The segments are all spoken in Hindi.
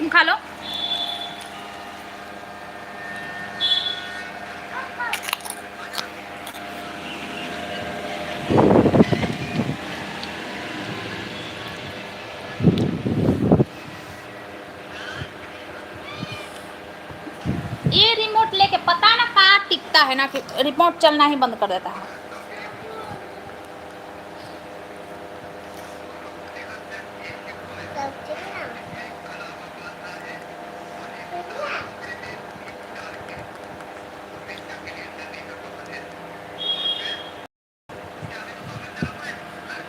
तुम खा लो। ये रिमोट लेके पता ना कहाँ टिकता है ना, कि रिमोट चलना ही बंद कर देता है।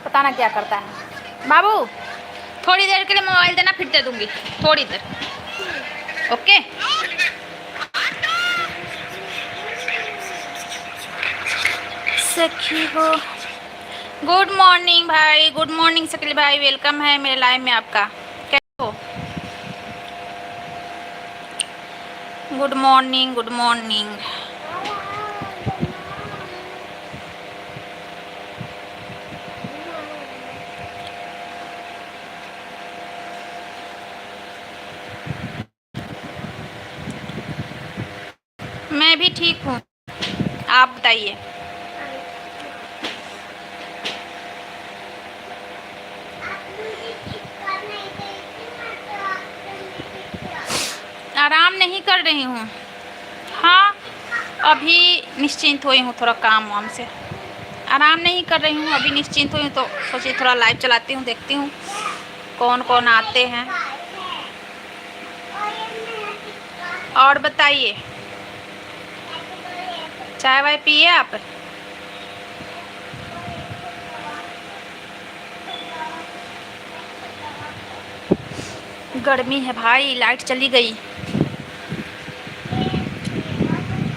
पता ना क्या करता है। बाबू थोड़ी देर के लिए मोबाइल देना, फिर दे दूंगी थोड़ी देर। ओके। सखी हो। गुड मॉर्निंग भाई, गुड मॉर्निंग शकील भाई, वेलकम है मेरे लाइव में आपका। कैसे हो? Good morning, good morning. मैं भी ठीक हूँ, आप बताइए। आराम नहीं कर रही हूँ। हाँ, अभी निश्चिंत हुई हूँ थोड़ा काम वाम से। आराम नहीं कर रही हूँ, अभी निश्चिंत हुई हूँ तो सोची थोड़ा लाइव चलाती हूँ, देखती हूँ कौन कौन आते हैं। और बताइए, चाय वाय पिए आप? गर्मी है भाई, लाइट चली गई।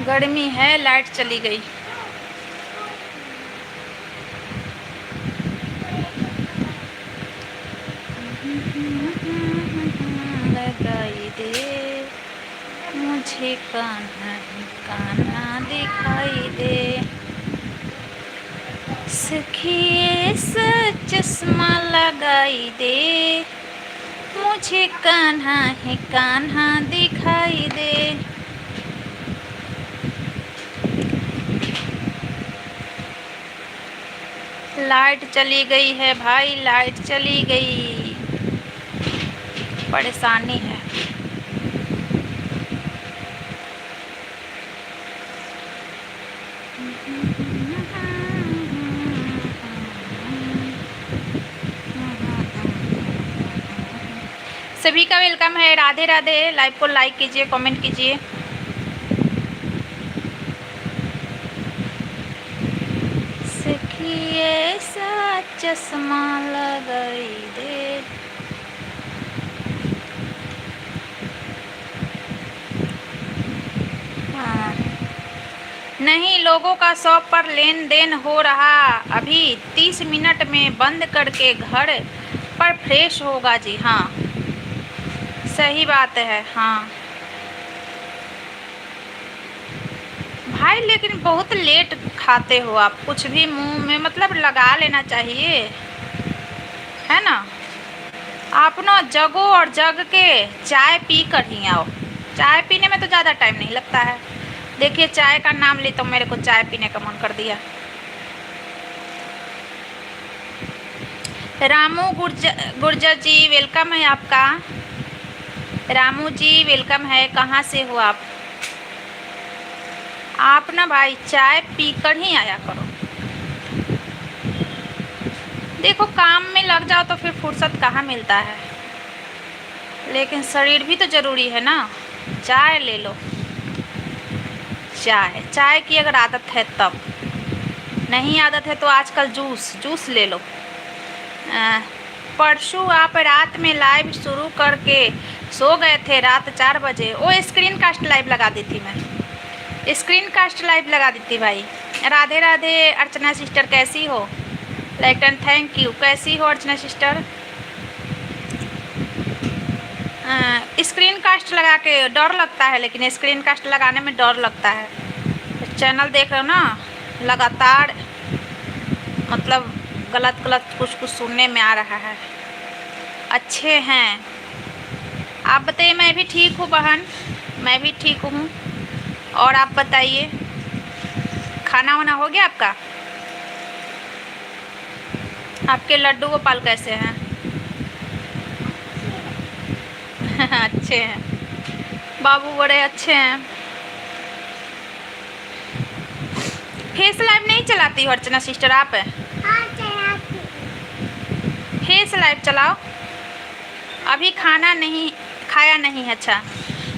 गर्मी है, लाइट चली गई। लगाई दे मुझे कान्हा, कान्हा दिखाई दे। सखिए सा चश्मा लगाई दे, मुझे कान्हा है कान्हा दिखाई दे। लाइट चली गई है भाई, लाइट चली गई, परेशानी है। सभी का वेलकम है, राधे राधे। लाइव को लाइक कीजिए, कमेंट कीजिए। सखी ऐसा चश्मा लगाई दे। हाँ। नहीं, लोगों का शॉप पर लेन देन हो रहा, अभी 30 मिनट में बंद करके घर पर फ्रेश होगा जी। हाँ सही बात है। हाँ भाई, लेकिन बहुत लेट खाते हो आप, कुछ भी मुंह में मतलब लगा लेना चाहिए, है ना। आप ना जगो और जग के चाय पी कर ही आओ। चाय पीने में तो ज़्यादा टाइम नहीं लगता है। देखिए, चाय का नाम ले तो मेरे को चाय पीने का मन कर दिया। रामू गुर्जर जी, वेलकम है आपका। रामू जी वेलकम है। कहाँ से हो आप? आप ना भाई चाय पीकर ही आया करो। देखो, काम में लग जाओ तो फिर फुर्सत कहाँ मिलता है, लेकिन शरीर भी तो ज़रूरी है ना। चाय ले लो, चाय चाय की अगर आदत है तब, नहीं आदत है तो आजकल जूस ले लो। परसों आप रात में लाइव शुरू करके सो गए थे रात 4 बजे। वो स्क्रीन कास्ट लाइव लगा दी थी, मैं स्क्रीन कास्ट लाइव लगा दी थी भाई। राधे राधे अर्चना सिस्टर, कैसी हो? Like and thank you. कैसी हो अर्चना सिस्टर? स्क्रीन कास्ट लगा के डर लगता है, लेकिन स्क्रीन कास्ट लगाने में डर लगता है। चैनल देख रहे हो ना, लगातार मतलब गलत कुछ सुनने में आ रहा है। अच्छे हैं आप बताइए। मैं भी ठीक हूँ बहन, मैं भी ठीक हूँ। और आप बताइए, खाना वाना हो गया आपका? आपके लड्डू गोपाल कैसे हैं? अच्छे हैं, बाबू बड़े अच्छे हैं। फेस लाइव नहीं चलाती हो अर्चना सिस्टर आप? फेस लाइव चलाओ। अभी खाना नहीं खाया नहीं है? अच्छा,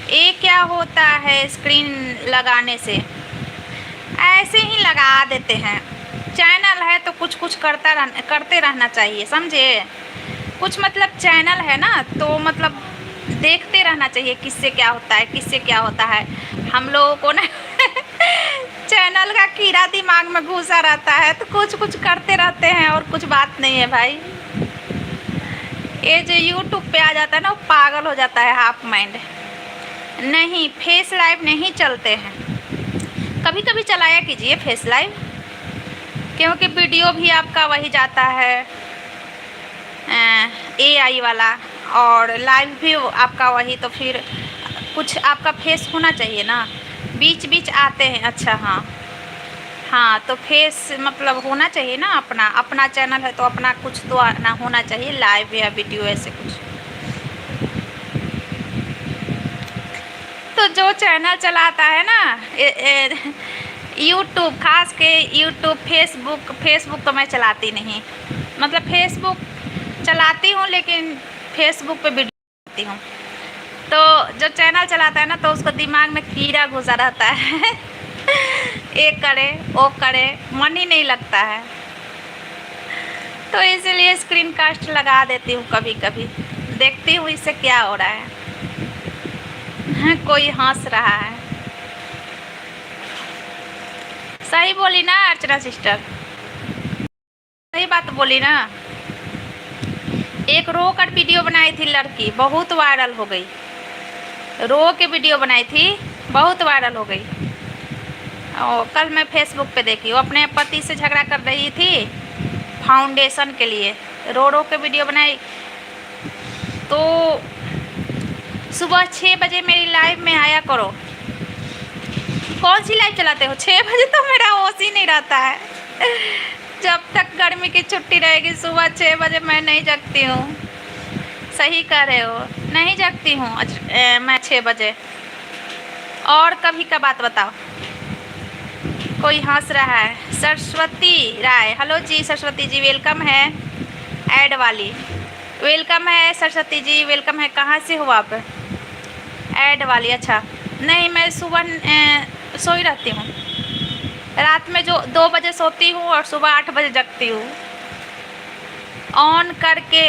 ये क्या होता है स्क्रीन लगाने से? ऐसे ही लगा देते हैं। चैनल है तो कुछ कुछ करते रहना चाहिए, समझे? कुछ मतलब चैनल है ना, तो मतलब देखते रहना चाहिए किससे क्या होता है, किससे क्या होता है। हम लोगों को ना चैनल का कीड़ा दिमाग में घुसा रहता है, तो कुछ कुछ करते रहते हैं और कुछ बात नहीं है भाई। ये जो यूट्यूब पे आ जाता है ना, वो पागल हो जाता है हाफ माइंड। नहीं, फेस लाइव नहीं चलते हैं। कभी कभी चलाया कीजिए फेस लाइव, क्योंकि वीडियो भी आपका वही जाता है AI वाला, और लाइव भी आपका वही, तो फिर कुछ आपका फेस होना चाहिए ना। बीच बीच आते हैं। अच्छा हाँ हाँ, तो फेस मतलब होना चाहिए ना, अपना अपना चैनल है तो अपना कुछ तो आना होना चाहिए, लाइव या वीडियो ऐसे कुछ। तो जो चैनल चलाता है ना यूट्यूब, खास के यूट्यूब, फेसबुक तो मैं चलाती नहीं। मतलब फेसबुक चलाती हूँ लेकिन फेसबुक पे वीडियो बनाती हूँ। तो जो चैनल चलाता है ना, तो उसको दिमाग में कीड़ा घुसा रहता है ये करे वो करे, मन ही नहीं लगता है। तो इसीलिए स्क्रीन कास्ट लगा देती हूँ कभी कभी, देखती हूँ इससे क्या हो रहा है। कोई हंस रहा है। सही बोली ना अर्चना सिस्टर, सही बात बोली ना। एक रो कर वीडियो बनाई थी लड़की, बहुत वायरल हो गई। रो के वीडियो बनाई थी, बहुत वायरल हो गई। और कल मैं फेसबुक पे देखी, वो अपने पति से झगड़ा कर रही थी फाउंडेशन के लिए, रो रो के वीडियो बनाई। तो सुबह 6 बजे मेरी लाइव में आया करो। कौन सी लाइव चलाते हो? 6 बजे तो मेरा होश ही नहीं रहता है। जब तक गर्मी की छुट्टी रहेगी, सुबह 6 बजे मैं नहीं जगती हूँ। सही कह रहे हो, नहीं जगती हूँ मैं 6 बजे। और कभी का बात बताओ। कोई हंस रहा है। सरस्वती राय, हेलो जी सरस्वती जी, वेलकम है। ऐड वाली वेलकम है, सरस्वती जी वेलकम है। कहाँ से हो आप? ऐड वाली, अच्छा। नहीं, मैं सुबह सोई रहती हूँ। रात में जो 2 बजे सोती हूँ और सुबह 8 बजे जगती हूँ। ऑन करके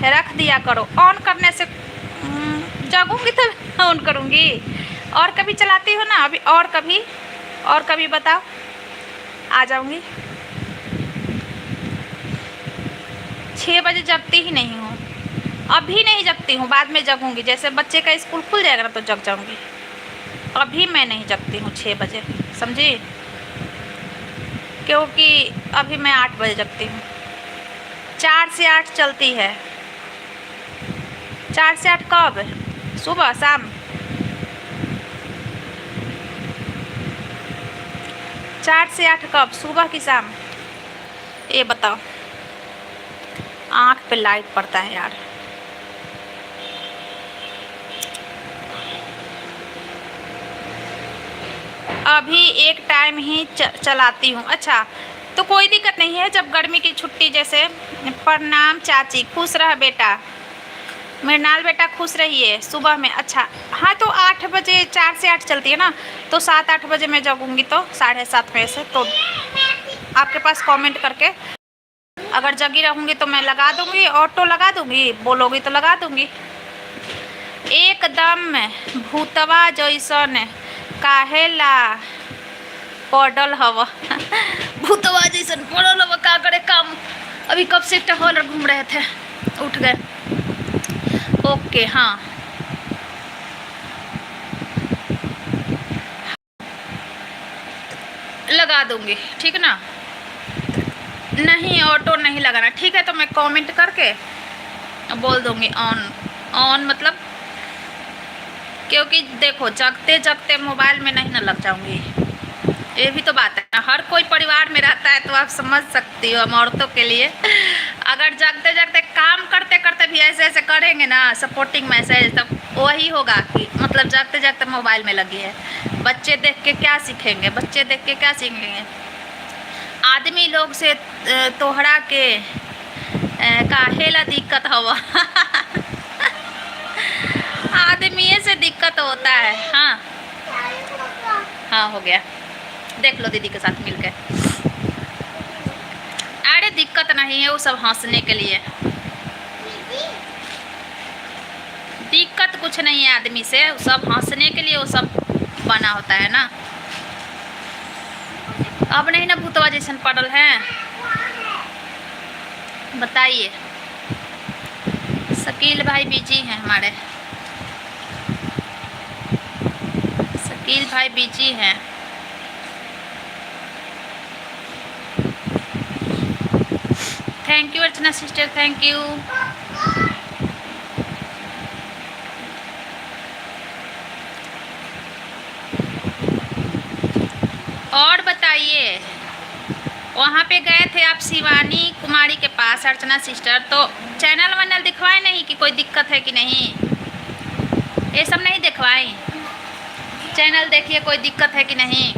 रख दिया करो। ऑन करने से जगूंगी तो ऑन करूँगी। और कभी चलाती हो ना अभी? और कभी बताओ, आ जाऊँगी। 6 बजे जगती ही नहीं हूँ, अभी नहीं जगती हूँ, बाद में जगूंगी। जैसे बच्चे का स्कूल खुल जाएगा ना तो जग जाऊँगी। अभी मैं नहीं जगती हूँ 6 बजे, समझी? क्योंकि अभी मैं 8 बजे जगती हूँ। 4 से 8 चलती है। 4 से 8 कब? सुबह शाम? 4 से 8 कब, सुबह की शाम? ये बताओ। आँख पे लाइट पड़ता है यार। अभी एक टाइम ही चलाती हूँ। अच्छा, तो कोई दिक्कत नहीं है। जब गर्मी की छुट्टी, जैसे प्रणाम चाची, खुश रह बेटा, मृणाल बेटा खुश रहिए। सुबह में, अच्छा हाँ, तो 8 बजे 4 से 8 चलती है ना, तो 7-8 बजे मैं जगूंगी, तो 7:30 बजे से। तो आपके पास कमेंट करके, अगर जगी रहूँगी तो मैं लगा दूँगी, ऑटो लगा दूँगी, बोलोगी तो लगा दूँगी। एकदम भूतवा जैसन काहेला पड़ल हवा भूतवा जैसन पड़ल हवा, का करे काम। अभी कब से टहल घूम रहे थे, उठ गए। ओके हाँ, लगा दूँगी, ठीक ना? नहीं, ऑटो नहीं लगाना, ठीक है। तो मैं कमेंट करके बोल दूँगी ऑन। ऑन मतलब क्योंकि देखो जगते जगते मोबाइल में नहीं ना लग जाऊंगी, ये भी तो बात है ना। हर कोई परिवार में रहता है तो आप समझ सकती हो, हम औरतों के लिए अगर जगते जगते काम करते करते भी ऐसे ऐसे करेंगे ना सपोर्टिंग मैसेज, तब वही होगा कि मतलब जगते जगते मोबाइल में लगी है। बच्चे देख के क्या सीखेंगे, बच्चे देख के क्या सीखेंगे। आदमी लोग से तोहरा के काहेला दिक्कत हवा आदमी से दिक्कत होता है। हाँ हाँ हो गया, देख लो दीदी के साथ मिलके। अरे दिक्कत नहीं है, वो सब हंसने के लिए, दिक्कत कुछ नहीं है आदमी से, वो सब हंसने के लिए वो सब बना होता है ना। अब नहीं ना भूतवा जैसन पड़ल है, बताइए। शकील भाई बिजी हैं हमारे, शकील भाई बिजी हैं। Thank you Archana sister, thank you. और बताइए, वहाँ पे गए थे आप शिवानी कुमारी के पास अर्चना सिस्टर, तो चैनल वैनल दिखवाए नहीं कि कोई दिक्कत है कि नहीं, ये सब नहीं दिखवाए। चैनल देखिए कोई दिक्कत है कि नहीं।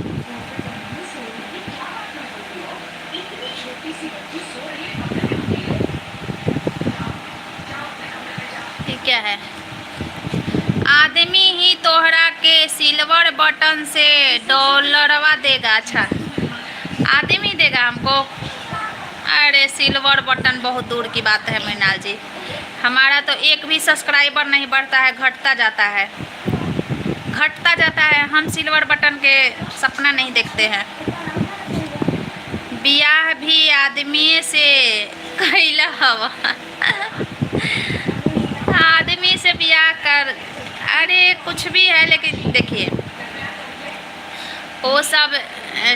ये क्या है, आदमी ही तोहरा के सिल्वर बटन से डॉलरवा देगा। अच्छा आदमी देगा हमको, अरे सिल्वर बटन बहुत दूर की बात है मृणाल जी, हमारा तो एक भी सब्सक्राइबर नहीं बढ़ता है, घटता जाता है, घटता जाता है। हम सिल्वर बटन के सपना नहीं देखते हैं। बियाह भी आदमी से कैला हवा आदमी से बियाह कर, अरे कुछ भी है, लेकिन देखिए वो सब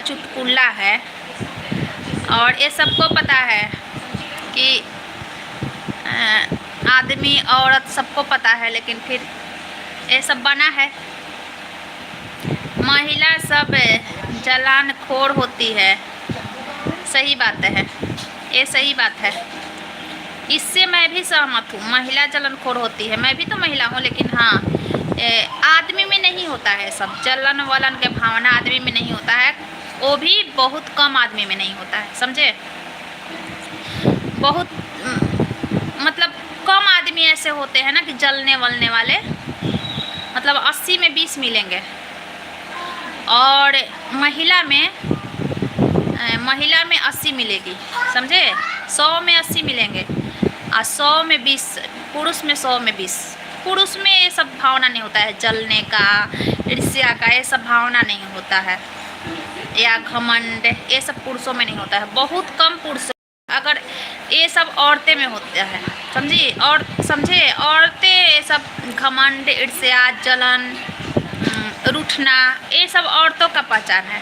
चुटकुला है और ये सबको पता है कि आदमी औरत सबको पता है, लेकिन फिर ये सब बना है। महिला सब जलान खोर होती है, सही बात है, ये सही बात है, इससे मैं भी सहमत हूँ। महिला जलनखोर होती है, मैं भी तो महिला हूँ, लेकिन हाँ आदमी में नहीं होता है सब जलन वलन के भावना, आदमी में नहीं होता है, वो भी बहुत कम आदमी में नहीं होता है, समझे। बहुत मतलब कम आदमी ऐसे होते हैं ना कि जलने वलने वाले, मतलब 80 में 20 मिलेंगे, और महिला में 80 मिलेगी, समझे। 100 में 80 मिलेंगे और 100 में 20, पुरुष में 100 में 20। पुरुष में ये सब भावना नहीं होता है, जलने का, ईर्ष्या का, ये सब भावना नहीं होता है, या घमंड, ये सब पुरुषों में नहीं होता है, बहुत कम पुरुष। अगर ये सब औरतें में होता है, समझिए, और समझे, औरतें ये सब घमंड, ईर्ष्या, जलन, रूठना, ये सब औरतों का पहचान है।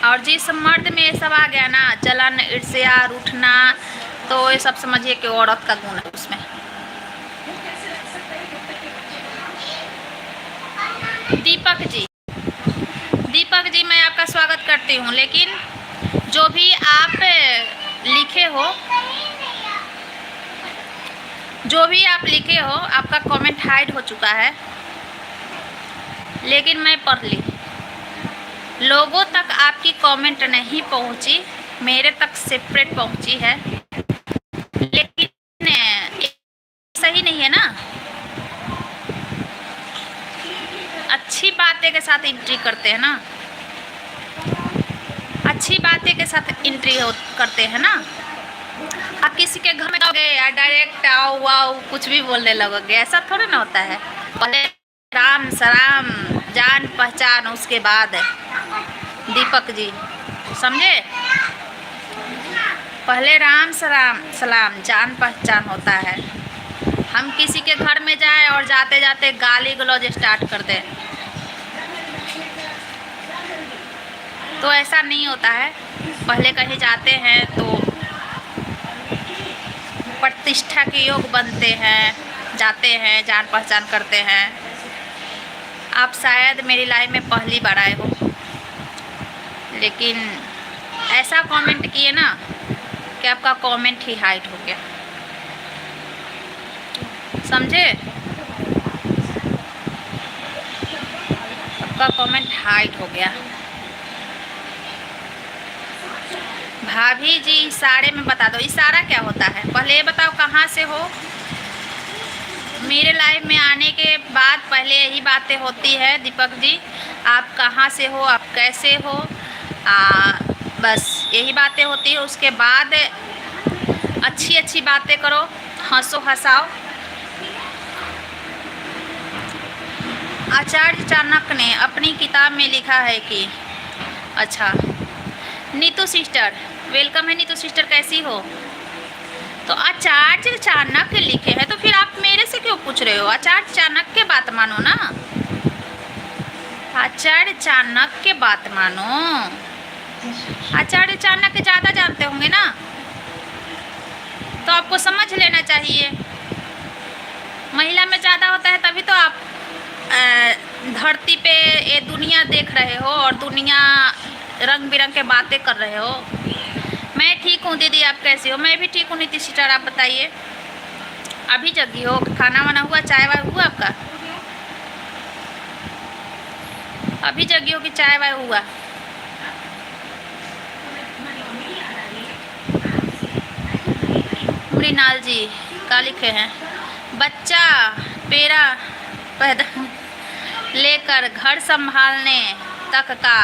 और जिस मर्द में ये सब आ गया ना, जलन, ईर्ष्या, रूठना, तो ये सब समझिए कि औरत का गुण है उसमें। दीपक जी मैं आपका स्वागत करती हूँ, लेकिन जो भी आप लिखे हो, आपका कमेंट हाइड हो चुका है, लेकिन मैं पढ़ ली। लोगों तक आपकी कमेंट नहीं पहुँची, मेरे तक सेपरेट पहुँची है, लेकिन सही नहीं है ना। अच्छी बातें के साथ एंट्री करते हैं ना, अच्छी बातें के साथ एंट्री करते हैं ना। आप किसी के घर में जाओगे या डायरेक्ट आओ वाओ कुछ भी बोलने लगोगे, ऐसा थोड़ा ना होता है। पहले राम सलाम, जान पहचान, उसके बाद दीपक जी समझे, पहले राम सलाम जान पहचान होता है। हम किसी के घर में जाएं और जाते जाते गाली गलौज स्टार्ट कर दें, तो ऐसा नहीं होता है। पहले कहीं जाते हैं तो प्रतिष्ठा के योग बनते हैं, जाते हैं, जान पहचान करते हैं, आप शायद मेरी लाइफ में पहली बार आए हो, लेकिन ऐसा कमेंट किए ना कि आपका कमेंट ही हाइड हो गया, समझे? आपका कमेंट हाइड हो गया। भाभी जी इशारे में बता दो, इशारा क्या होता है पहले ये बताओ, कहाँ से हो? मेरे लाइफ में आने के बाद पहले यही बातें होती है दीपक जी, आप कहाँ से हो, आप कैसे हो, बस यही बातें होती है। उसके बाद अच्छी अच्छी बातें करो, हंसो हंसाओ। आचार्य चाणक्य ने अपनी किताब में लिखा है कि, अच्छा नीतू सिस्टर वेलकम है। नीतू सिस्टर कैसी हो? तो आचार्य चाणक्य लिखे हैं तो फिर आप मेरे से क्यों पूछ रहे हो? आचार्य चाणक्य की बात मानो ना, आचार्य चाणक्य की बात मानो। आचार्य चाणक्य ज़्यादा जानते होंगे ना, तो आपको समझ लेना चाहिए। महिला में ज़्यादा होता है तभी तो आप धरती पे ये दुनिया देख रहे हो और दुनिया रंग बिरंग के बातें कर रहे हो। मैं ठीक हूँ दीदी, आप कैसी हो? मैं भी ठीक हूँ नीति सिस्टर, आप बताइए। अभी जगी हो? खाना वाना हुआ, चाय वाय हुआ आपका? अभी जगी हो कि चाय वाय हुआ? मृणाल जी का लिखे हैं, बच्चा पेरा पैदा लेकर घर संभालने तक का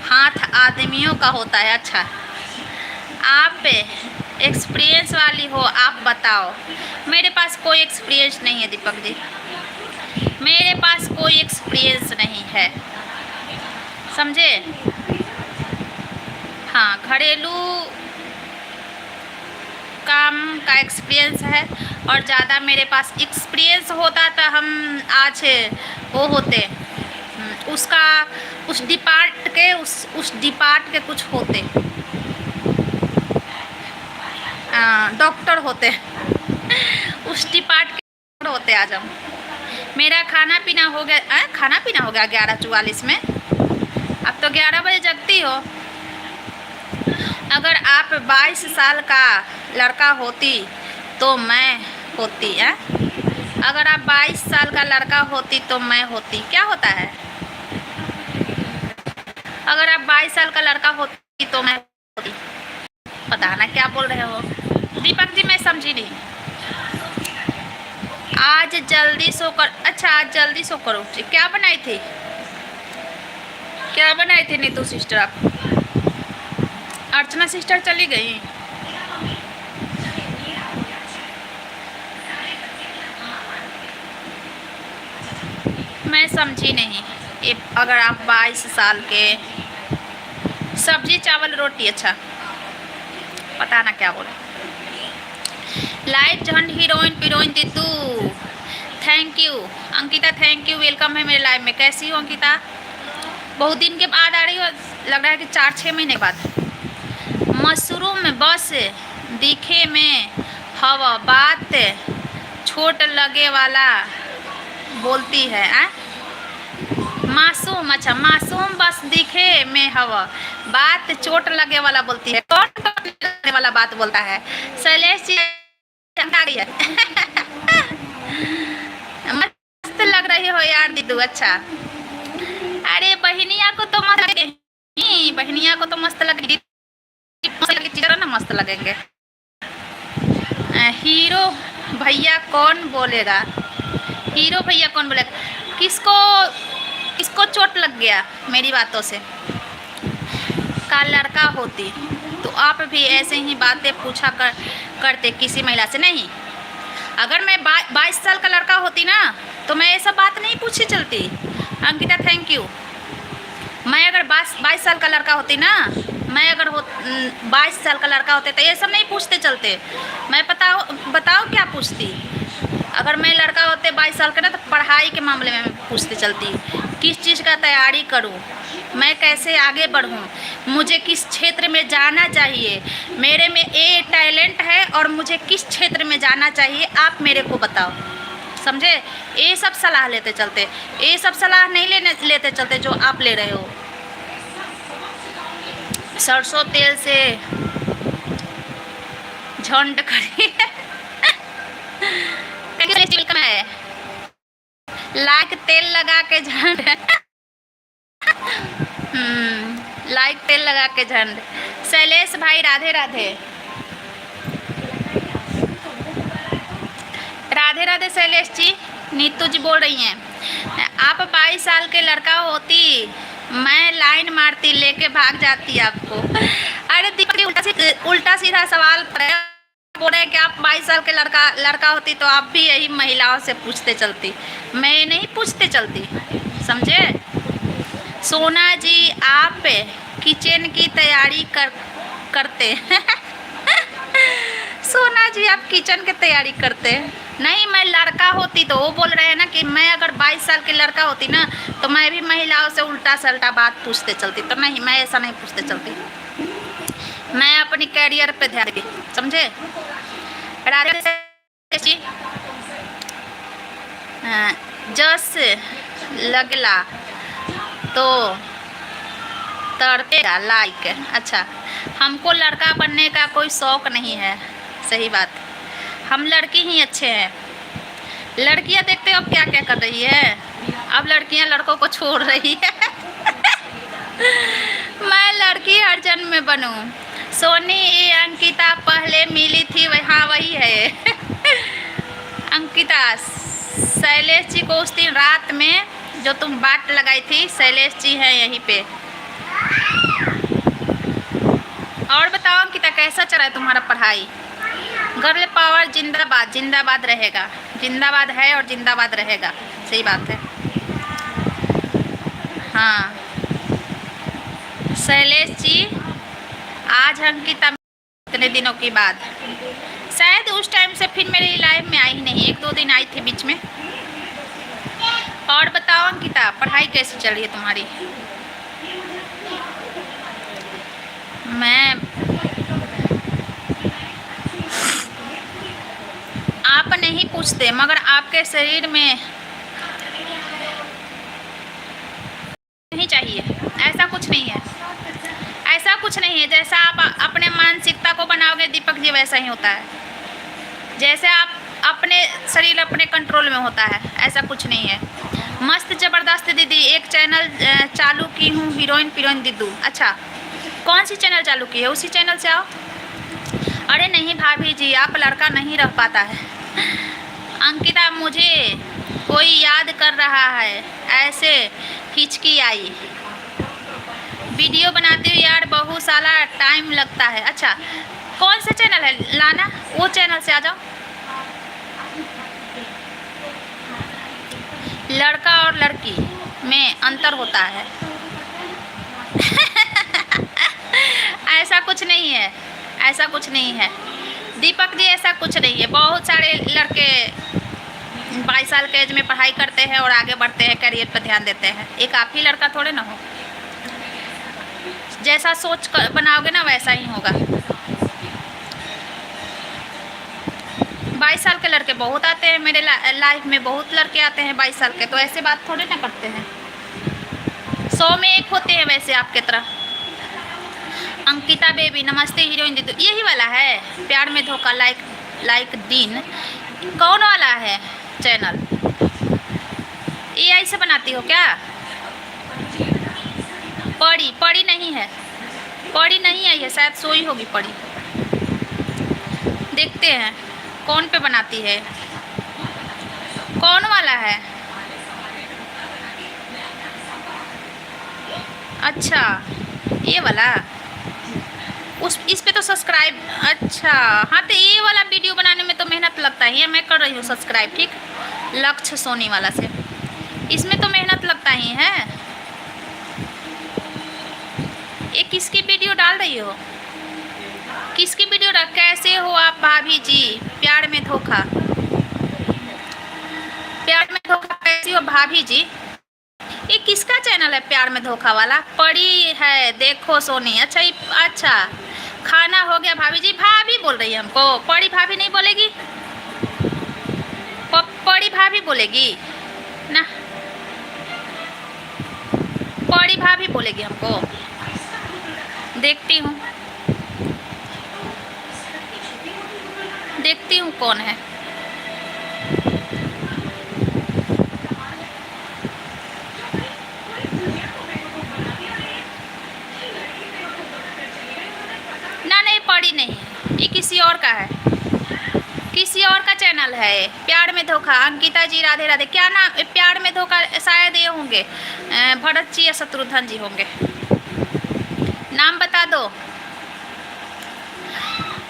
हाथ आदमियों का होता है। अच्छा, आप एक्सपीरियंस वाली हो, आप बताओ। मेरे पास कोई एक्सपीरियंस नहीं है दीपक जी, मेरे पास कोई एक्सपीरियंस नहीं है, समझे? हाँ, घरेलू काम का एक्सपीरियंस है, और ज़्यादा मेरे पास एक्सपीरियंस होता तो हम आज वो होते उसका उस डिपार्ट के कुछ होते, डॉक्टर होते उस डिपार्ट के होते आज हम। मेरा खाना पीना हो गया, खाना पीना हो गया 11:44 में। अब तो 11 बजे जगती हो। अगर आप 22 साल का लड़का होती तो मैं होती है, अगर आप 22 साल का लड़का होती तो मैं होती। क्या होता है? अगर आप 22 साल का लड़का होती तो मैं होती। पता ना क्या बोल रहे हो दीपक जी, मैं समझी नहीं। आज जल्दी सो कर, अच्छा आज जल्दी सो करो। क्या बनाई थी, क्या बनाई थी नीतू सिस्टर? आप अर्चना सिस्टर चली गई। मैं समझी नहीं। ये अगर आप 22 साल के, सब्जी चावल रोटी, अच्छा पता ना क्या बोले। लाइट झंड हीरोइन पीरोइन दीदू, thank you. Ankita thank you, welcome है मेरे लाइव में। कैसी हो अंकिता? बहुत दिन के बाद आ रही हो, लग रहा है कि 4-6 महीने बाद। मशरूम बस दिखे में हवा, बात छोट लगे वाला बोलती है। मासूम, अच्छा मासूम बस दिखे में हवा, बात चोट लगे वाला बोलती है। कौन लगने वाला बात बोलता है? शैलेश जी आ गई है मस्त लग रही हो यार दीदू। अच्छा, अरे बहनिया को तो मस्त लगे, बहनिया को तो मस्त लगे, ना मस्त लगेंगे। हीरो भैया कौन बोलेगा? हीरो भैया कौन बोलेगा? किसको चोट लग गया मेरी बातों से? का लड़का होती तो आप भी ऐसे ही बातें पूछा करते किसी महिला से। नहीं, अगर मैं 22 साल का लड़का होती ना तो मैं ऐसा बात नहीं पूछी चलती। Ankita thank you. मैं अगर 22 साल का लड़का होती ना, मैं अगर 22 साल का लड़का होते तो ये सब नहीं पूछते चलते। मैं बताओ क्या पूछती? अगर मैं लड़का होते 22 साल का ना तो पढ़ाई के मामले में पूछते चलती, किस चीज़ का तैयारी करूं, मैं कैसे आगे बढ़ूं, मुझे किस क्षेत्र में जाना चाहिए, मेरे में ये टैलेंट है और मुझे किस क्षेत्र में जाना चाहिए, आप मेरे को बताओ। समझे? ये सब सलाह लेते चलते, ये सब सलाह नहीं लेते चलते जो आप ले रहे हो। सरसों तेल से झंड करिए है, लाइक तेल लगा के झंड लाइक तेल लगा के झंड। शैलेश भाई राधे राधे, राधे राधे शैलेश जी। नीतू जी बोल रही हैं आप 22 साल के लड़का होती मैं लाइन मारती लेके भाग जाती आपको। अरे दीपक उल्टा सीधा सवाल बोल रहे हैं कि आप 22 साल के लड़का होती तो आप भी यही महिलाओं से पूछते चलती, मैं नहीं पूछते चलती, समझे? सोना जी आप किचन की तैयारी करते सोना जी आप किचन की तैयारी करते नहीं, मैं लड़का होती तो वो बोल रहे हैं ना कि मैं अगर 22 साल की लड़का होती ना तो मैं भी महिलाओं से उल्टा सल्टा बात पूछते चलती, तो नहीं, मैं ऐसा नहीं पूछते चलती, मैं अपनी कैरियर पे ध्यान दी, समझे? राधे जी जस लगला तो तरतेगा लाइक। अच्छा, हमको लड़का बनने का कोई शौक नहीं है, सही बात, हम लड़की ही अच्छे हैं। लड़कियां देखते हो अब क्या क्या कर रही है, अब लड़कियां लड़कों को छोड़ रही है मैं लड़की हर जन्म में बनूं। सोनी ये अंकिता पहले मिली थी, हाँ वही है अंकिता। शैलेश जी को उस दिन रात में जो तुम बात लगाई थी, शैलेश जी है यहीं पे। और बताओ अंकिता कैसा चल रहा है तुम्हारा पढ़ाई? गर्ल पावर जिंदाबाद, जिंदाबाद रहेगा, जिंदाबाद है और जिंदाबाद रहेगा, सही बात है। हाँ शैलेश जी आज अंकिता इतने दिनों के बाद, शायद उस टाइम से फिर मेरी लाइफ में आई ही नहीं, 1-2 दिन आई थी बीच में। और बताओ अंकिता पढ़ाई कैसी चल रही है तुम्हारी? मैं आप नहीं पूछते मगर आपके शरीर में नहीं चाहिए, ऐसा कुछ नहीं है, ऐसा कुछ नहीं है। जैसा आप अपने मानसिकता को बनाओगे दीपक जी वैसा ही होता है, जैसे आप अपने शरीर अपने कंट्रोल में होता है, ऐसा कुछ नहीं है। मस्त ज़बरदस्त दीदी एक चैनल चालू की हूँ, हीरोइन दीदू। अच्छा कौन सी चैनल चालू की है, उसी चैनल से आओ। अरे नहीं भाभी जी आप लड़का नहीं रह पाता है। अंकिता मुझे कोई याद कर रहा है, ऐसे हिचकी आई, वीडियो बनाते हुए यार बहुत सारा टाइम लगता है। अच्छा कौन सा चैनल है लाना, वो चैनल से आ जाओ। लड़का और लड़की में अंतर होता है ऐसा कुछ नहीं है, ऐसा कुछ नहीं है दीपक जी, ऐसा कुछ नहीं है। बहुत सारे लड़के 22 साल के एज में पढ़ाई करते हैं और आगे बढ़ते हैं, करियर पर ध्यान देते हैं। एक आप ही लड़का थोड़े ना हो, जैसा सोच बनाओगे ना वैसा ही होगा। 22 साल के लड़के बहुत आते हैं मेरे लाइफ में, बहुत लड़के आते हैं 22 साल के, तो ऐसे बात थोड़े ना करते हैं, 100 में 1 होते हैं वैसे आपके तरह। अंकिता बेबी नमस्ते हीरोइन दीदी, यही वाला है प्यार में धोखा लाइक दिन, कौन वाला है चैनल? ये ऐसे बनाती हो क्या? पड़ी नहीं है, पड़ी नहीं आई है, शायद सोई होगी पड़ी। देखते हैं कौन पे बनाती है, कौन वाला है? अच्छा ये वाला, इस पे तो सब्सक्राइब। अच्छा हाँ तो ये वाला वीडियो बनाने में तो मेहनत लगता ही है, मैं कर रही हूँ सब्सक्राइब, ठीक, लक्ष्य सोनी वाला से, इसमें तो मेहनत लगता ही है। ये किसकी वीडियो डाल रही हो, किसकी वीडियो डाल? कैसे हो आप भाभी जी? प्यार में धोखा, प्यार में धोखा कैसी हो भाभी जी? ये किसका चैनल है प्यार में धोखा वाला? पड़ी है देखो सोनी। अच्छा अच्छा खाना हो गया भाभी जी, भाभी बोल रही है हमको, पड़ी भाभी नहीं बोलेगी, पड़ी भाभी बोलेगी ना, बड़ी भाभी बोलेगी हमको। देखती हूँ, देखती हूँ कौन है। ना नहीं, पड़ी नहीं है, ये किसी और का है, किसी और का चैनल है। प्यार में धोखा, अंकिता जी राधे राधे। क्या नाम? प्यार में धोखा शायद ये होंगे भरत जी या शत्रुघ्न जी होंगे। नाम बता दो।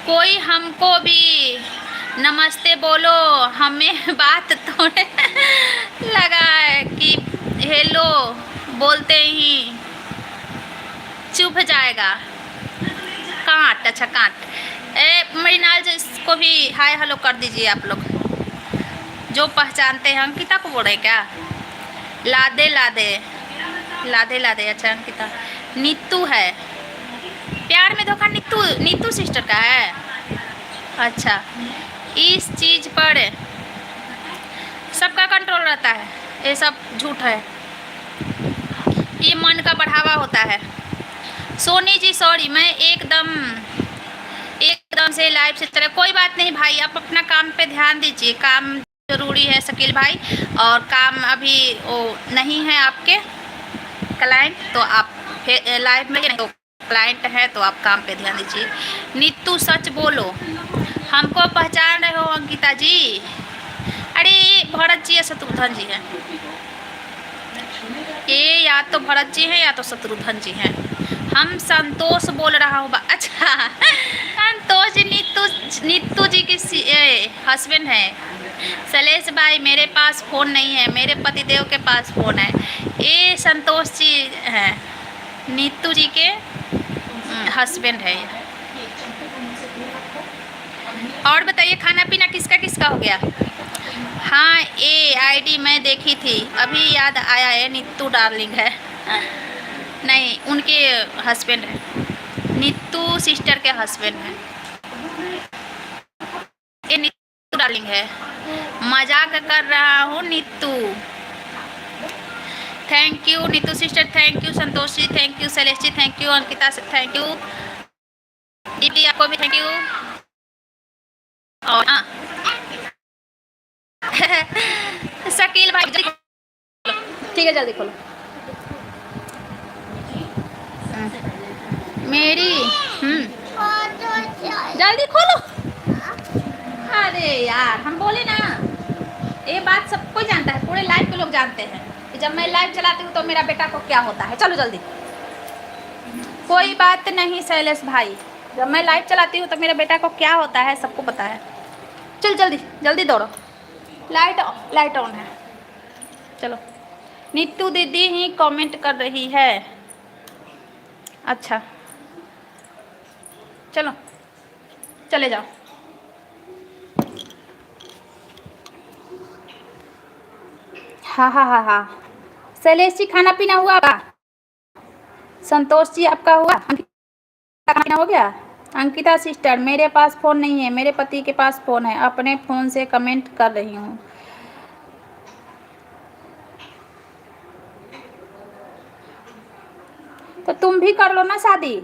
कोई हमको भी नमस्ते बोलो, हमें बात थोड़े लगा है कि हेलो बोलते ही चुप जाएगा। कांट, अच्छा कांट। मृणाल जी को भी हाय हेलो कर दीजिए आप लोग जो पहचानते हैं। अंकिता को बोल रहे क्या? लादे लादे, लादे लादे, अच्छा अंकिता। नीतू है, प्यार में धोखा नीतू, नीतू सिस्टर का है। अच्छा, इस चीज़ पर सबका कंट्रोल रहता है, ये सब झूठ है, ये मन का बढ़ावा होता है। सोनी जी सॉरी, मैं एकदम से लाइव से चले। कोई बात नहीं भाई, आप अपना काम पे ध्यान दीजिए, काम ज़रूरी है शकील भाई। और काम अभी वो नहीं है आपके क्लाइंट, तो आप लाइव में नहीं, तो क्लाइंट है तो आप काम पे ध्यान दीजिए। नीतू सच बोलो, हमको पहचान रहे हो अंकिता जी? अरे भरत जी या शत्रुघ्न जी हैं ये, या तो भरत जी हैं या तो शत्रुघ्न जी हैं। हम संतोष बोल रहा हूँ। अच्छा संतोष जी नीतू जी की हस्बैंड है। शैलेश भाई मेरे पास फ़ोन नहीं है, मेरे पतिदेव के पास फ़ोन है। ये संतोष जी हैं, नीतू जी के हस्बैंड है। और बताइए खाना पीना किसका किसका हो गया? हाँ, ये आईडी मैं देखी थी, अभी याद आया है, नीतू डार्लिंग है। नहीं, उनके हस्बैंड है, नीतू सिस्टर के हस्बैंड है। ये नीतू डार्लिंग है, मजाक कर रहा हूँ Nitu. Thank you Nitu sister, thank you Santosh ji, thank you Shailesh ji, thank you Ankita से, थैंक यू दीदी, आपको भी थैंक यू। और हाँ शकील भाई ठीक है, जल्दी खोलो मेरी। जल्दी खोलो। अरे यार हम बोले ना, ये बात सब कोई जानता है, पूरे लाइव के लोग जानते हैं कि जब मैं लाइव चलाती हूँ तो मेरा बेटा को क्या होता है। चलो जल्दी। कोई बात नहीं शैलेश भाई, जब मैं लाइव चलाती हूँ तो मेरे बेटा को क्या होता है सबको पता है। चल जल्दी जल्दी दौड़ो, लाइट ऑन है। चलो, नीतू दीदी ही कमेंट कर रही है। अच्छा चलो चले जाओ। हाँ हाँ हाँ हाँ, शैलेश जी खाना पीना हुआ आपका? संतोष जी आपका हुआ? खाना पीना हो गया? अंकिता सिस्टर मेरे पास फ़ोन नहीं है, मेरे पति के पास फ़ोन है, अपने फ़ोन से कमेंट कर रही हूँ। तो तुम भी कर लो ना शादी,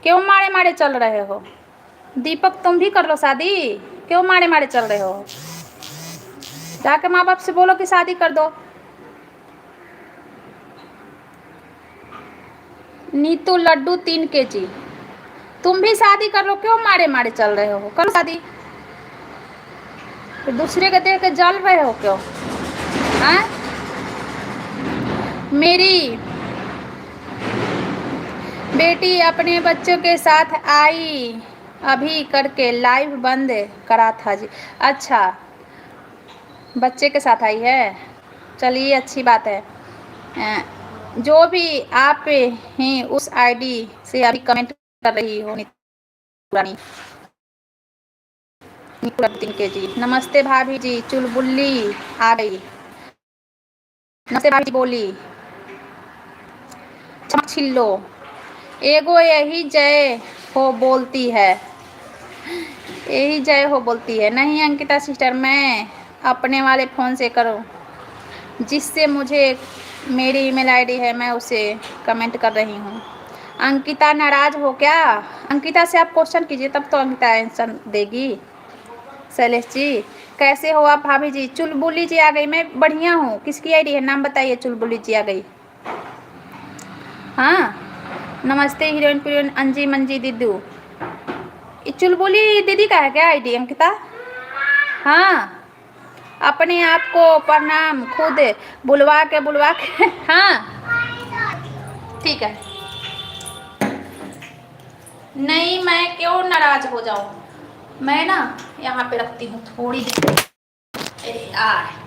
क्यों मारे मारे चल रहे हो? दीपक तुम भी कर लो शादी, क्यों मारे मारे चल रहे हो? जाके माँ बाप से बोलो कि शादी कर दो। नीतू लड्डू 3 kg, तुम भी शादी कर लो, क्यों मारे मारे चल रहे हो? करो शादी, तो दूसरे के देख के जल रहे हो क्यों? हाँ, मेरी बेटी अपने बच्चों के साथ आई अभी करके लाइव बंद करा था जी। अच्छा, बच्चे के साथ आई है, चलिए अच्छी बात है। जो भी आप हैं उस आईडी से अभी कमेंट कर रही हो पुरानी 3 kg। नमस्ते भाभी जी, चुलबुल्ली आ गई। नमस्ते भाभी जी बोली, छिल्लो एगो यही जय हो बोलती है, यही जय हो बोलती है। नहीं अंकिता सिस्टर, मैं अपने वाले फ़ोन से करो, जिससे मुझे मेरी ईमेल आईडी है, मैं उसे कमेंट कर रही हूँ। अंकिता नाराज़ हो क्या? अंकिता से आप क्वेश्चन कीजिए, तब तो अंकिता आंसर देगी। शैलेश जी कैसे हो आप? भाभी जी चुलबुली जी आ गई, मैं बढ़िया हूँ। किसकी आईडी है, नाम बताइए। चुलबुली जी आ गई। हाँ नमस्ते हीरोइन पीरोइन अंजी मंजी दीदू। चुलबुली दीदी का है क्या आईडी अंकिता? हाँ अपने आप को प्रणाम, खुद बुलवा के हाँ ठीक है। नहीं मैं क्यों नाराज हो जाऊँ, मैं ना यहाँ पे रखती हूँ थोड़ी देर। अरे यार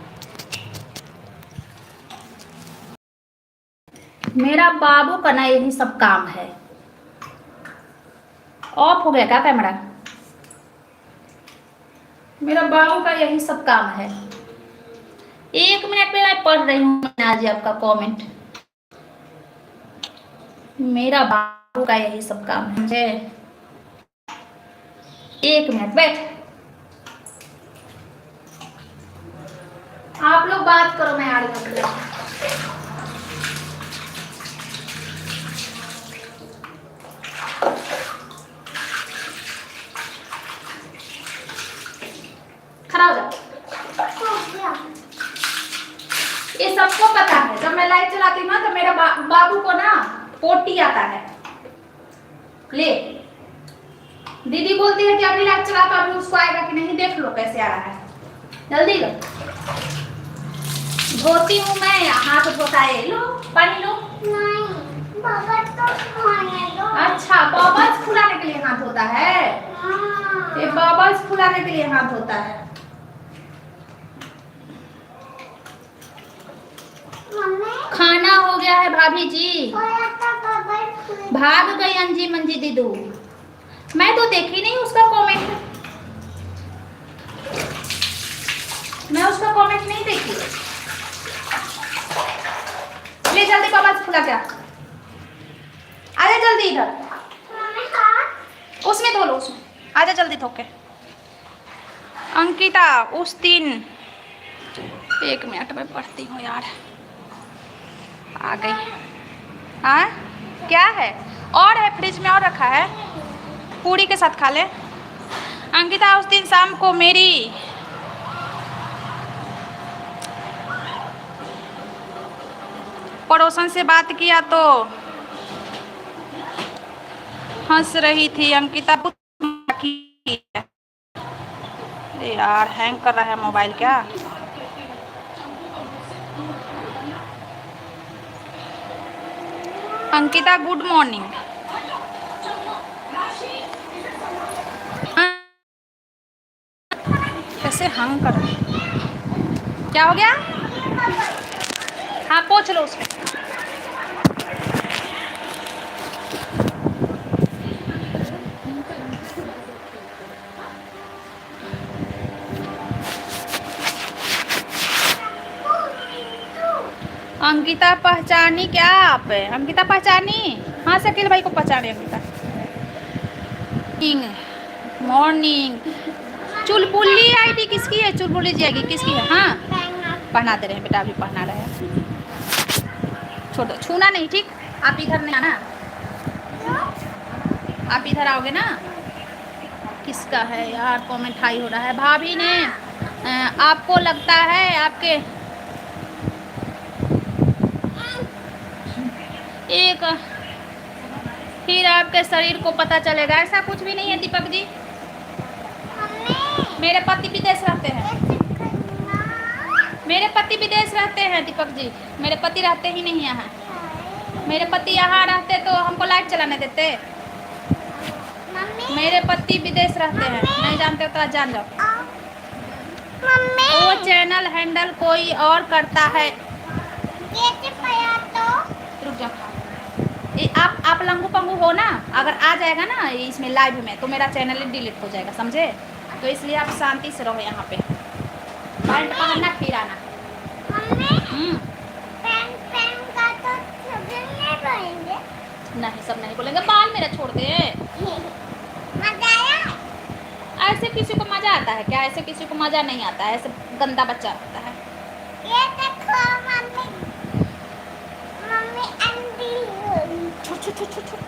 मेरा बाबू का ना यही सब काम है। ऑफ हो गया क्या कैमरा? मेरा बाबू का यही सब काम है। 1 मिनट में मैं पढ़ रही हूँ आज आपका कमेंट। मेरा बाबू का यही सब काम है। 1 मिनट बैठ। आप लोग बात करो, मैं आ रही हूँ। खड़ा हो जाओ। ये सबको पता है, जब मैं लाइट चलाती हूँ ना तो मेरा बाबू को ना पोटी आता है। ले दीदी बोलती है कि अभी लाइट चला तो अभी उसको आएगा कि नहीं, देख लो कैसे आ रहा है। जल्दी लो। धोती हूँ मैं, हाथ धोता है। लो पानी लो। नहीं बबल्स तो फुलाने दो। अच्छा बबल्स फुलाने के लिए हाथ धोता है। ये बबल्स फुलाने के लिए हाथ धोता है। खाना हो गया है भाभी जी। भाग गई अंजी मंजी दीदू। मैं तो देखी नहीं उसका कमेंट, मैं उसका कमेंट नहीं देखी। ले जल्दी बबल्स फुला क्या, आजा जल्दी इधर। उसमें धो लो, उसमें आजा जल्दी धो के। अंकिता उस दिन 1 मिनट में पढ़ती हूँ यार। आ गई। हाँ क्या है? और है फ्रिज में, और रखा है, पूरी के साथ खा ले। अंकिता उस दिन शाम को मेरी पड़ोसन से बात किया तो हंस रही थी। अंकिता अरे यार हैंग कर रहा है मोबाइल क्या? Ankita good morning. कैसे हंग कर, क्या हो गया? हाँ पोंछ लो उसमें। अंकिता पहचानी क्या आप? अंकिता पहचानी? हाँ शकील भाई को पहचाने अंकिता। मॉर्निंग। चुलबुली आईडी किसकी है? चुलबुली जी आईडी किसकी है? हाँ पहना दे रहे हैं बेटा, अभी पहना रहे हैं। छोड़ो, छूना नहीं ठीक। आप इधर नहीं आना, आप इधर आओगे ना। किसका है यार कमेंट हाई हो रहा है? भाभी ने आपको लगता है आपके एक फिर आपके शरीर को पता चलेगा। ऐसा कुछ भी नहीं है दीपक जी। मेरे पति विदेश रहते हैं, मेरे पति विदेश रहते हैं दीपक जी। मेरे पति रहते ही नहीं यहाँ। मेरे पति यहाँ रहते तो हमको लाइट चलाने देते। मेरे पति विदेश रहते हैं, नहीं जानते तो जान जाओ। वो चैनल हैंडल कोई और करता है। रुक जाओ। आप लंगू पंगू हो ना, अगर आ जाएगा ना इसमें लाइव में तो मेरा चैनल डिलीट हो जाएगा, समझे? तो इसलिए आप शांति से रहो यहाँ पे। पैंट पहनना फिर आना। नहीं सब नहीं बोलेंगे। बाल मेरा छोड़ दे। ऐसे किसी को मजा आता है क्या? ऐसे किसी को मजा नहीं आता है, ऐसे गंदा बच्चा होता है। ये देखो मम्मी, मम्मी आंटी। छुट छुट छुट छुट छुट।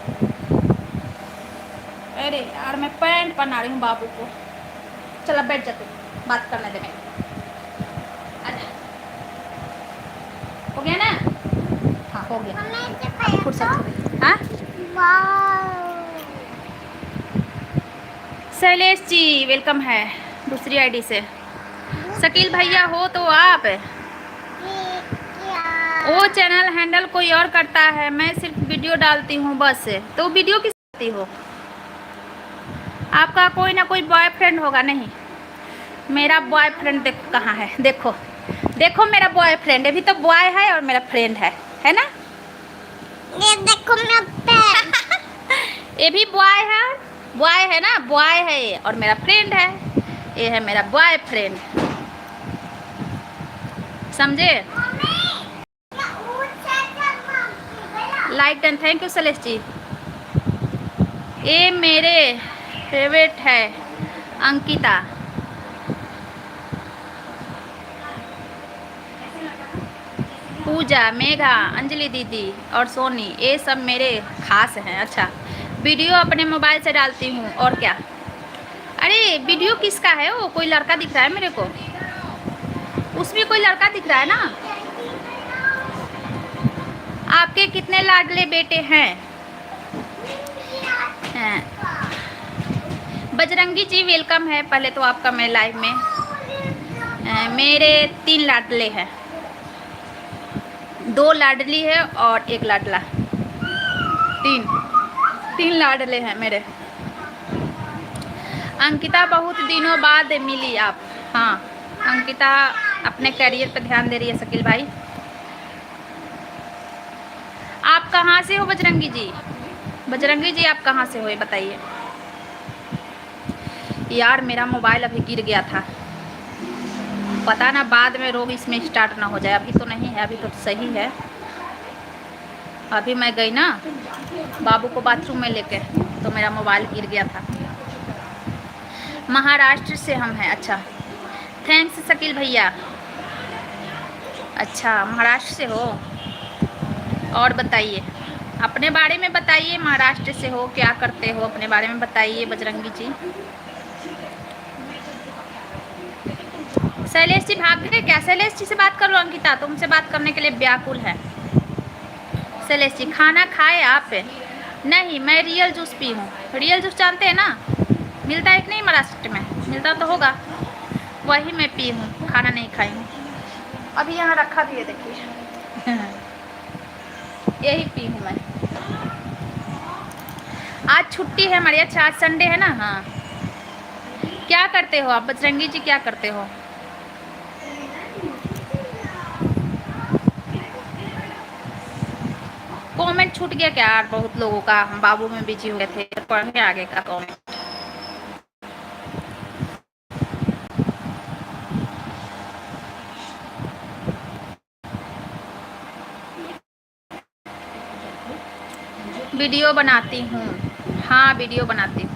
अरे यार मैं पैंट पहना रही हूँ बाबू को। चल अब बैठ जा, तू बात करने दे मेरे। आजा, हो गया ना? हाँ हो गया, मम्मी ऐसे अब पहन फुर्सत हो दो। गई। हाँ वाओ। शैलेश जी वेलकम है दूसरी आईडी से। शकील भैया हो तो आप? ये क्या? वो चैनल हैंडल कोई और करता है, मैं सिर्फ वीडियो डालती हूँ बस। तो वीडियो किस करती हो? आपका कोई ना कोई बॉयफ्रेंड होगा। नहीं, मेरा बॉयफ्रेंड देखो कहाँ है, देखो देखो मेरा बॉयफ्रेंड, अभी तो बॉय है और मेरा फ्रेंड है ना? ये देखो मेरा पैर। ये भी बॉय है ना, बॉय है ये और मेरा फ्रेंड है। ये है मेरा बॉयफ्रेंड, समझे? Like and thank you Shailesh ji. ये मेरे फेवरेट है अंकिता। पूजा, मेघा, अंजलि दीदी और सोनी, ये सब मेरे खास हैं। अच्छा, वीडियो अपने मोबाइल से डालती हूँ और क्या? अरे वीडियो किसका है? वो कोई लड़का दिख रहा है मेरे को, उसमें कोई लड़का दिख रहा है ना। आपके कितने लाडले बेटे हैं? बजरंगी जी वेलकम है पहले तो आपका मैं लाइव में। मेरे 3 लाडले हैं, 2 लाडली है और 1 लाडला। 3 लाडले हैं मेरे। अंकिता बहुत दिनों बाद मिली आप। हाँ, अंकिता अपने करियर पर ध्यान दे रही है शकील भाई। आप कहाँ से हो बजरंगी जी? बजरंगी जी आप कहाँ से हो ये बताइए। यार मेरा मोबाइल अभी गिर गया था, पता ना बाद में रोग इसमें स्टार्ट ना हो जाए। अभी तो नहीं है, अभी तो सही है। अभी मैं गई ना बाबू को बाथरूम में लेके, तो मेरा मोबाइल गिर गया था। महाराष्ट्र से हम हैं। अच्छा, थैंक्स शकील भैया। अच्छा, महाराष्ट्र से हो। और बताइए, अपने बारे में बताइए। महाराष्ट्र से हो, क्या करते हो, अपने बारे में बताइए बजरंगी जी। शैलेश जी भाग गए क्या? शैलेश जी से बात कर लो, अंकिता तुमसे बात करने के लिए व्याकुल है। शैलेश जी खाना खाए आप? नहीं, मैं रियल जूस पी हूँ। रियल जूस जानते हैं ना, मिलता है कि नहीं महाराष्ट्र में? मिलता तो होगा, वही मैं पी हूँ, खाना नहीं खाई हूँ। अभी यहाँ रखा भी है देखिए। यही पी हूँ मैं। आज छुट्टी है हमारी, अच्छा आज संडे है ना। हाँ, क्या करते हो आप बजरंगी जी, क्या करते हो? कमेंट छूट गया क्या यार बहुत लोगों का? हम बाबू में बिजी हो गए थे, पढ़ने आगे का कमेंट। वीडियो बनाती हूँ। हाँ वीडियो बनाती हूँ।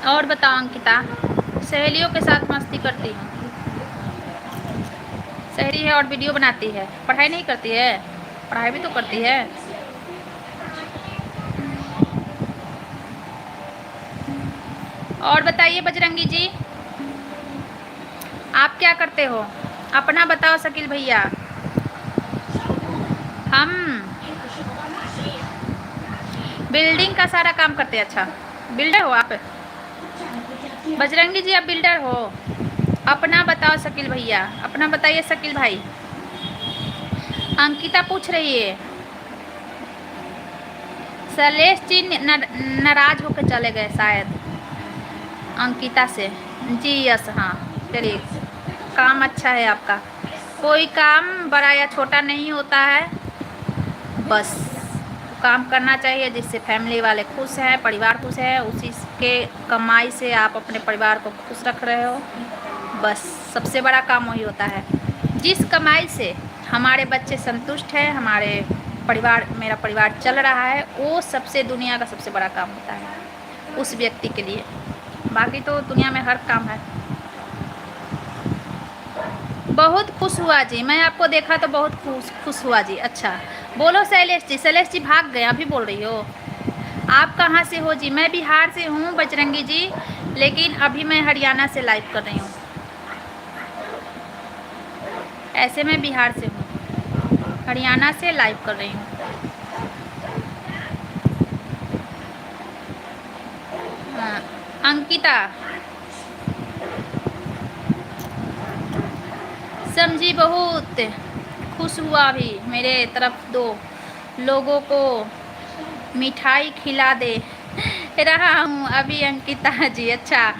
और बताओ अंकिता। सहेलियों के साथ मस्ती करती हूँ। सहेली है और वीडियो बनाती है, पढ़ाई नहीं करती है? पढ़ाई भी तो करती है। और बताइए बजरंगी जी, आप क्या करते हो? अपना बताओ शकील भैया। हम बिल्डिंग का सारा काम करते हैं। अच्छा, बिल्डर हो आप? बजरंगी जी आप बिल्डर हो? अपना बताओ शकील भैया, अपना बताइए शकील भाई। अंकिता पूछ रही है। शैलेश जी नाराज होकर चले गए शायद अंकिता से। जी यस, हाँ चलिए, काम अच्छा है आपका। कोई काम बड़ा या छोटा नहीं होता है, बस काम करना चाहिए जिससे फैमिली वाले खुश हैं, परिवार खुश है। उसी के कमाई से आप अपने परिवार को खुश रख रहे हो, बस सबसे बड़ा काम वही होता है। जिस कमाई से हमारे बच्चे संतुष्ट हैं, हमारे परिवार, मेरा परिवार चल रहा है, वो सबसे दुनिया का सबसे बड़ा काम होता है उस व्यक्ति के लिए। बाकी तो दुनिया में हर काम है। बहुत खुश हुआ जी, मैं आपको देखा तो बहुत खुश हुआ जी। अच्छा बोलो शैलेश जी। शैलेश जी भाग गए, अभी बोल रही हो। आप कहाँ से हो जी? मैं बिहार से हूँ बजरंगी जी, लेकिन अभी मैं हरियाणा से लाइव कर रही हूँ। ऐसे मैं बिहार से हूँ, हरियाणा से लाइव कर रही हूँ। हाँ, अंकिता समझी, बहुत खुश हुआ भी। मेरे तरफ 2 लोगों को मिठाई खिला दे रहा हूँ अभी अंकिता जी। अच्छा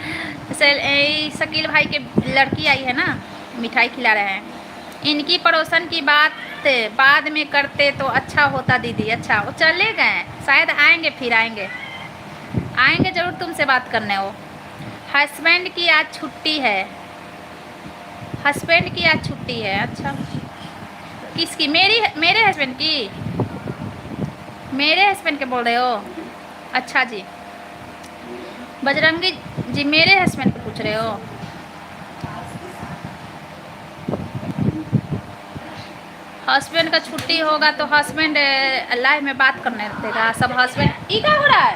शकील भाई के लड़की आई है ना, मिठाई खिला रहे हैं। इनकी पड़ोसन की बात बाद में करते तो अच्छा होता दीदी। अच्छा वो चले गए, शायद आएंगे, फिर आएंगे ज़रूर तुमसे बात करने। वो हस्बैंड की आज छुट्टी है, हस्बैंड की आज छुट्टी है। अच्छा किसकी? मेरे हस्बैंड की? मेरे हस्बैंड के बोल रहे हो? अच्छा जी बजरंगी जी, मेरे हस्बैंड को पूछ रहे हो? हस्बैंड का छुट्टी होगा तो हस्बैंड लाइव में बात करने देगा सब। हस्बैंड ये क्या हो रहा है?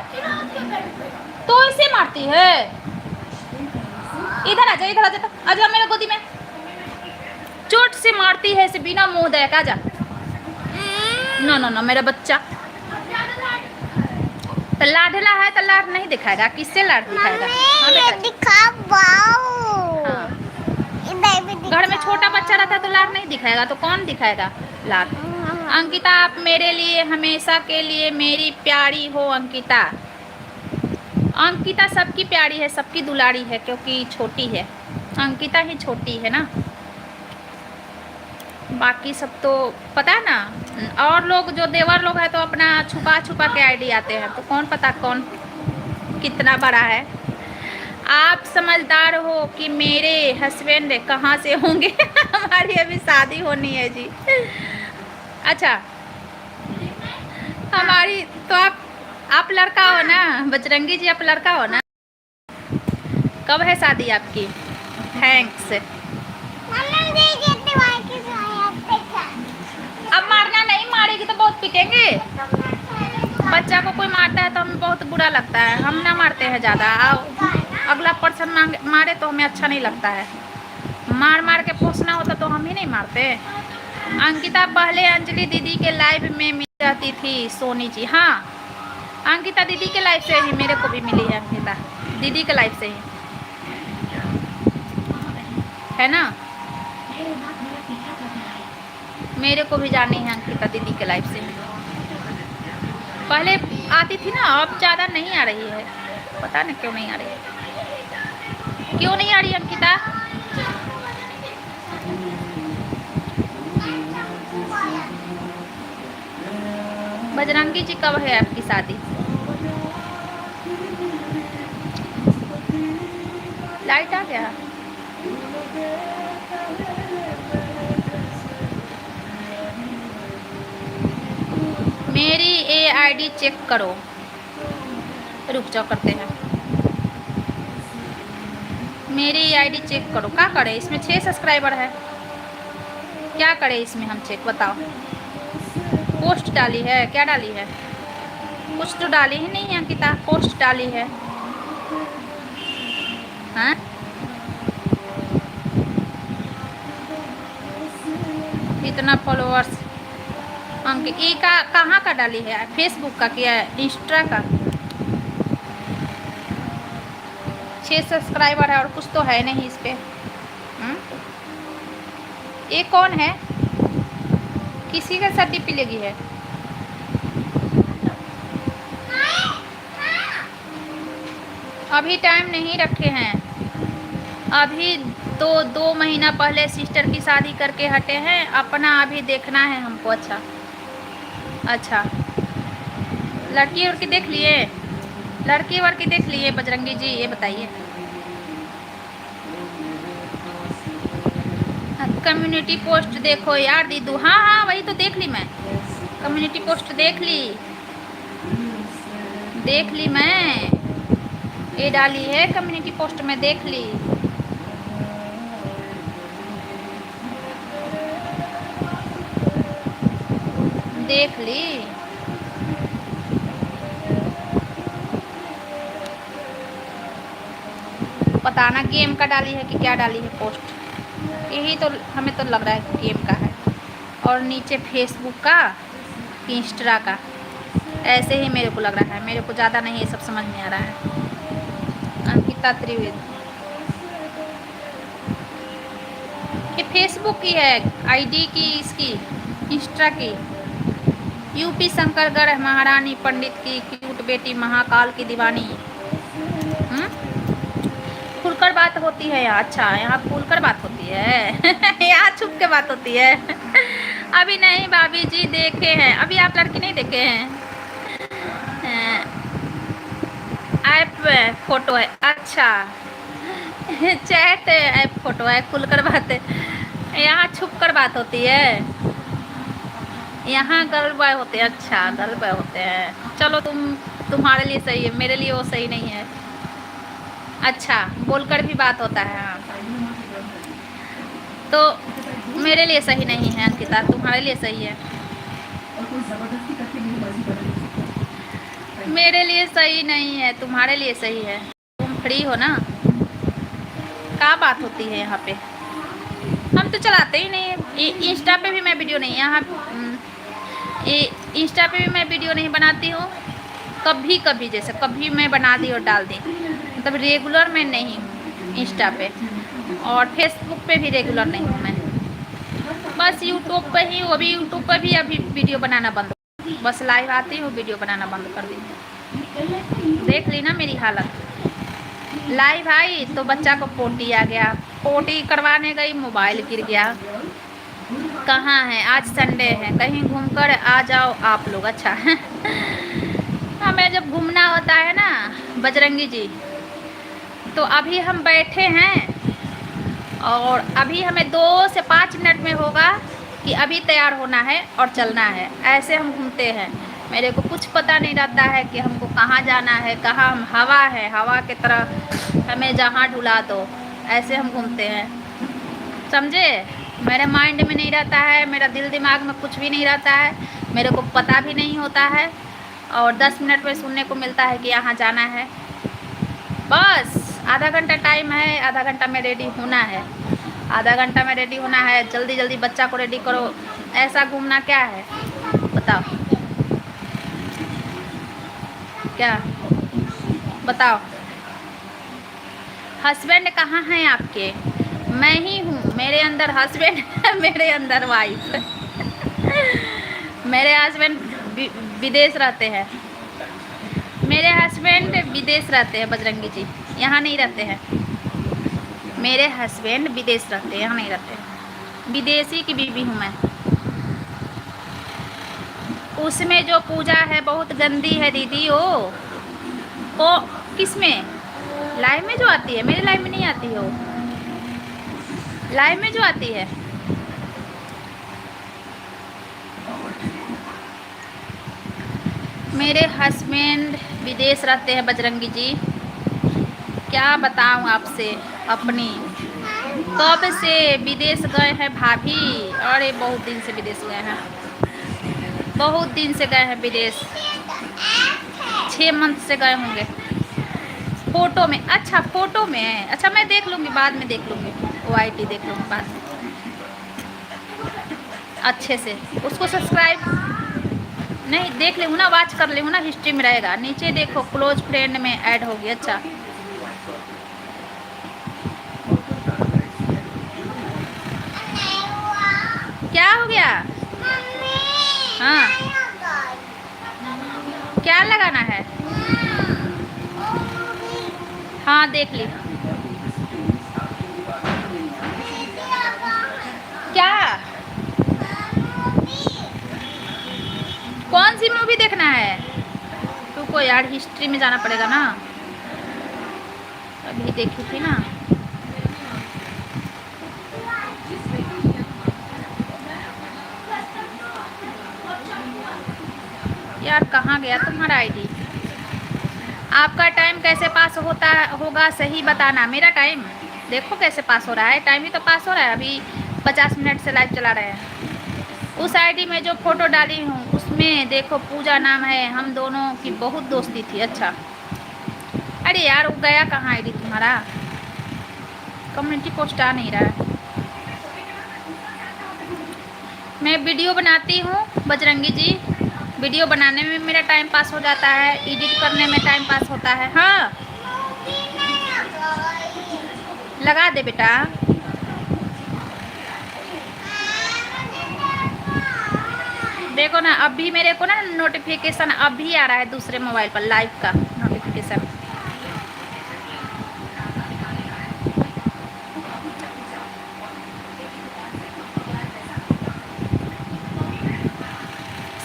तो इसे मारती है। इधर आ जा, इधर आ जा, आजा मेरे गोदी में। चोट से मारती है इसे बिना मुंह दे। आ जा। नो नो नो मेरा बच्चा तो लाडला है, तो लाड नहीं दिखाएगा। किससे लाड दिखाएगा? घर में छोटा बच्चा रहता है तो लाड नहीं दिखाएगा, तो कौन दिखाएगा लाड? अंकिता आप मेरे लिए हमेशा के लिए मेरी प्यारी हो। अंकिता, अंकिता सबकी प्यारी है, सबकी दुलारी है, क्योंकि छोटी है। अंकिता ही छोटी है ना, बाकी सब तो पता है ना। और लोग जो देवर लोग हैं तो अपना छुपा छुपा के आईडी आते हैं, तो कौन पता कौन कितना बड़ा है। आप समझदार हो कि मेरे हस्बैंड कहाँ से होंगे? हमारी अभी शादी होनी है जी। अच्छा हमारी तो आप लड़का हो ना बजरंगी जी? आप लड़का हो ना? कब है शादी आपकी? थैंक्स। अब मारना नहीं, मारेगी तो बहुत पिटेंगे। बच्चा को कोई मारता है तो हमें बहुत बुरा लगता है, हम ना मारते हैं ज़्यादा। अगला पर्सन मारे तो हमें अच्छा नहीं लगता है। मार मार के पोसना होता तो हम ही नहीं मारते। अंकिता पहले अंजलि दीदी के लाइव में मिल जाती थी सोनी जी। हाँ अंकिता दीदी के लाइव से ही मेरे को भी मिली है। अंकिता दीदी के लाइव से ही है ना, मेरे को भी जानी है अंकिता दीदी के लाइव से। पहले आती थी ना, अब ज़्यादा नहीं आ रही है, पता नहीं क्यों नहीं आ रही है। क्यों नहीं आ रही अंकिता? बजरंगी जी कब है आपकी शादी? लाइट आ गया? मेरी AID चेक करो, रुक जाओ करते हैं। मेरी AID चेक करो। क्या करे इसमें? 6 सब्सक्राइबर है, क्या करे इसमें हम चेक? बताओ। पोस्ट डाली है? क्या डाली है? कुछ तो डाली ही नहीं है अंकिता, पोस्ट डाली है। हाँ इतना फॉलोअर्स ये का कहाँ का डाली है? फेसबुक का क्या इंस्टा का? 6 सब्सक्राइबर है और कुछ तो है नहीं इस पे। ये कौन है? किसी का सर्टिफिकेट लगी है? अभी टाइम नहीं रखे हैं, अभी तो 2 महीना पहले सिस्टर की शादी करके हटे हैं, अपना अभी देखना है हमको। अच्छा अच्छा लड़की वड़की देख लिए? लड़की वड़की देख लिए बजरंगी जी? ये बताइए। कम्युनिटी पोस्ट देखो यार दीदू। हाँ हाँ वही तो देख ली मैं। कम्युनिटी पोस्ट देख ली मैं, ये डाली है कम्युनिटी पोस्ट में, देख ली। देख ली। पता ना गेम का डाली है कि क्या डाली है पोस्ट, यही तो हमें तो लग रहा है गेम का है। और नीचे फेसबुक का कि इंस्टा का, ऐसे ही मेरे को लग रहा है, मेरे को ज़्यादा नहीं ये सब समझ में आ रहा है। अंकिता त्रिवेदी, ये फेसबुक की है आईडी की, इसकी इंस्टा की। यूपी शंकरगढ़ महारानी पंडित की क्यूट बेटी महाकाल की दीवानी। खुलकर बात होती है यहाँ? अच्छा, यहाँ खुलकर बात होती है यहाँ छुप के बात होती है अभी नहीं भाभी जी, देखे हैं अभी, आप लड़की नहीं देखे हैं। ऐप फोटो है, अच्छा चैट ऐप फोटो है, खुलकर बात है। यहाँ छुप कर बात होती है, यहाँ गर्ल बॉय होते हैं। अच्छा, गर्ल बॉय होते हैं, चलो तुम्हारे लिए सही है, मेरे लिए वो सही नहीं है। अच्छा, बोलकर भी बात होता है, हाँ तो मेरे लिए सही नहीं है अंकिता, तुम्हारे लिए सही है। मेरे लिए सही नहीं है, तुम्हारे लिए सही है। तुम फ्री हो ना? क्या बात होती है यहाँ पे? हम तो चलाते ही नहीं, इंस्टा पे भी मैं वीडियो नहीं, यहाँ इंस्टा पे भी मैं वीडियो नहीं बनाती हूँ। कभी कभी जैसे कभी मैं बना दी और डाल दी, मतलब रेगुलर मैं नहीं हूँ इंस्टा पे, और फेसबुक पे भी रेगुलर नहीं हूँ मैं। बस यूट्यूब पे ही, वो भी यूट्यूब पे भी अभी वीडियो बनाना बंद, बस लाइव आती हूँ वीडियो बनाना बंद कर दी। देख ली ना मेरी हालत, लाइव आई तो बच्चा को पोटी आ गया, पोटी करवाने गई मोबाइल गिर गया। कहाँ है? आज संडे है, कहीं घूमकर आ जाओ आप लोग। अच्छा हमें जब घूमना होता है ना बजरंगी जी, तो अभी हम बैठे हैं और अभी हमें 2 से 5 मिनट में होगा कि अभी तैयार होना है और चलना है। ऐसे हम घूमते हैं, मेरे को कुछ पता नहीं रहता है कि हमको कहाँ जाना है, कहाँ हम, हवा है, हवा की तरह हमें जहाँ ढुला दो, ऐसे हम घूमते हैं, समझे? मेरे माइंड में नहीं रहता है, मेरा दिल दिमाग में कुछ भी नहीं रहता है, मेरे को पता भी नहीं होता है, और 10 मिनट में सुनने को मिलता है कि यहाँ जाना है। बस आधा घंटा टाइम है, आधा घंटा में रेडी होना है, आधा घंटा में रेडी होना है, जल्दी जल्दी बच्चा को रेडी करो। ऐसा घूमना क्या है बताओ? क्या बताओ? हस्बैंड कहाँ हैं आपके? मैं ही हूँ, मेरे अंदर हस्बैंड मेरे अंदर वाइफ मेरे हस्बैंड विदेश रहते हैं, मेरे हस्बैंड विदेश रहते हैं बजरंगी जी, यहाँ नहीं रहते हैं। मेरे हस्बैंड विदेश रहते हैं, यहाँ नहीं रहते हैं। विदेशी की बीवी हूँ मैं। उसमें जो पूजा है बहुत गंदी है दीदी। ओ किस में? लाइव में जो आती है, मेरे लाइव में नहीं आती हो, लाइव में जो आती है। मेरे हस्बैंड विदेश रहते हैं बजरंगी जी, क्या बताऊं आपसे अपनी। कब से विदेश गए हैं भाभी? अरे बहुत दिन से विदेश गए हैं, बहुत दिन से गए हैं विदेश, 6 मंथ से गए होंगे। फ़ोटो में? अच्छा फ़ोटो में, अच्छा मैं देख लूँगी, बाद में देख लूँगी, OIT देख लूँगी बाद में अच्छे से। उसको सब्सक्राइब नहीं, देख ले ना, वॉच कर ले ना, हिस्ट्री में रहेगा। नीचे देखो क्लोज फ्रेंड में ऐड होगी। अच्छा क्या हो गया? हाँ क्या लगाना है? हाँ देख ली। क्या? कौन सी मूवी देखना है तुमको यार? हिस्ट्री में जाना पड़ेगा ना, अभी देखी थी ना। यार कहाँ गया तुम्हारा आईडी? आपका टाइम कैसे पास होता होगा सही बताना। मेरा टाइम देखो कैसे पास हो रहा है, टाइम ही तो पास हो रहा है। अभी 50 मिनट से लाइव चला रहे हैं। उस आईडी में जो फ़ोटो डाली हूँ उसमें देखो पूजा नाम है, हम दोनों की बहुत दोस्ती थी। अच्छा अरे यार वो गया कहाँ आईडी तुम्हारा? कम्युनिटी पोस्ट आ नहीं रहा है। मैं वीडियो बनाती हूँ बजरंगी जी, वीडियो बनाने में मेरा टाइम पास हो जाता है, एडिट करने में टाइम पास होता है। हाँ लगा दे बेटा। देखो ना अभी मेरे को ना नोटिफिकेशन अभी आ रहा है दूसरे मोबाइल पर, लाइव का नोटिफिकेशन।